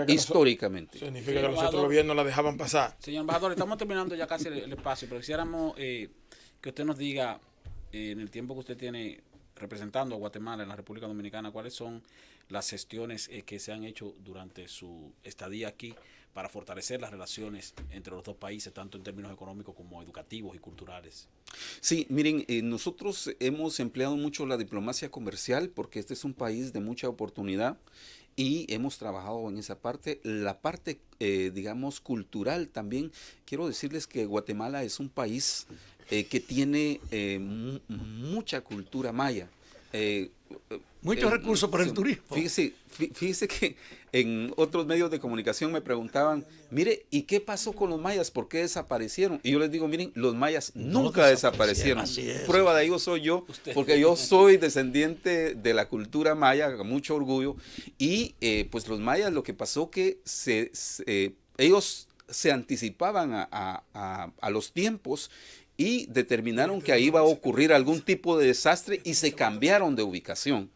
históricamente. Significa que los otros gobiernos la dejaban pasar. Señor embajador, estamos terminando ya casi el espacio, pero quisiéramos que usted nos diga, en el tiempo que usted tiene representando a Guatemala en la República Dominicana, cuáles son las gestiones que se han hecho durante su estadía aquí para fortalecer las relaciones entre los dos países, tanto en términos económicos como educativos y culturales. Sí, miren, nosotros hemos empleado mucho la diplomacia comercial porque este es un país de mucha oportunidad y hemos trabajado en esa parte. La parte, digamos, cultural también. Quiero decirles que Guatemala es un país que tiene mucha cultura maya. Muchos recursos para el turismo. Fíjese que en otros medios de comunicación me preguntaban, mire, ¿y qué pasó con los mayas? ¿Por qué desaparecieron? Y yo les digo, miren, los mayas nunca desaparecieron. Prueba de ello soy yo, porque yo soy descendiente de la cultura maya, con mucho orgullo. Y pues los mayas, lo que pasó que ellos se anticipaban a los tiempos y determinaron que ahí iba a ocurrir algún tipo de desastre y se cambiaron de ubicación.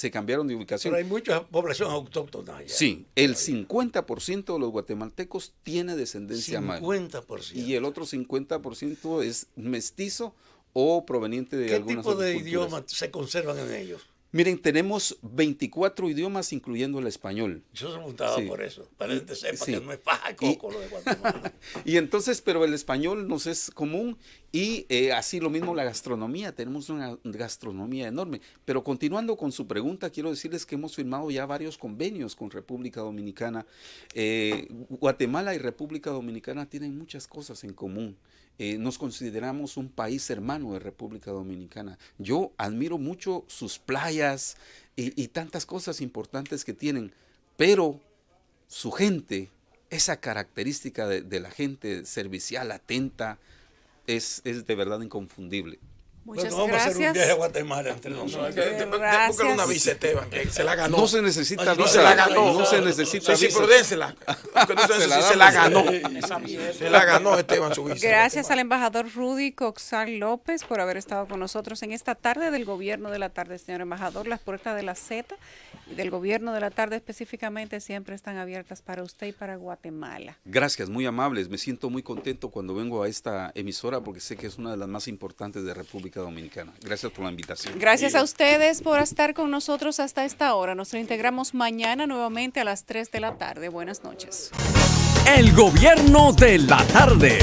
Pero hay mucha población autóctona allá. Sí, el 50% de los guatemaltecos tiene descendencia maya. 50%. Y el otro 50% es mestizo o proveniente de algunas otras culturas. ¿Qué tipo de idiomas se conservan en ellos? Miren, tenemos 24 idiomas, incluyendo el español. Yo se preguntaba por eso, para que usted sepa que no es paja coco lo de Guatemala. Y entonces, pero el español nos es común y así lo mismo la gastronomía, tenemos una gastronomía enorme. Pero continuando con su pregunta, quiero decirles que hemos firmado ya varios convenios con República Dominicana. Guatemala y República Dominicana tienen muchas cosas en común. Nos consideramos un país hermano de República Dominicana. Yo admiro mucho sus playas y tantas cosas importantes que tienen, pero su gente, esa característica de la gente servicial, atenta, es de verdad inconfundible. Muchas vamos gracias. a hacer un viaje a Guatemala entre nosotros. Búscale una visa, Esteban, que se la ganó. No se necesita No visa. se la ganó. No se necesita Sí, visa. pero dénsela. Se la ganó. Se la ganó Esteban su visa. Gracias al embajador Rudy Coxal López por haber estado con nosotros en esta tarde del Gobierno de la Tarde. Señor embajador, las puertas de la Z y del Gobierno de la Tarde específicamente siempre están abiertas para usted y para Guatemala. Gracias, muy amables. Me siento muy contento cuando vengo a esta emisora porque sé que es una de las más importantes de República Dominicana. Gracias por la invitación. Gracias a ustedes por estar con nosotros hasta esta hora. Nos reintegramos mañana nuevamente a las 3 de la tarde. Buenas noches. El Gobierno de la Tarde.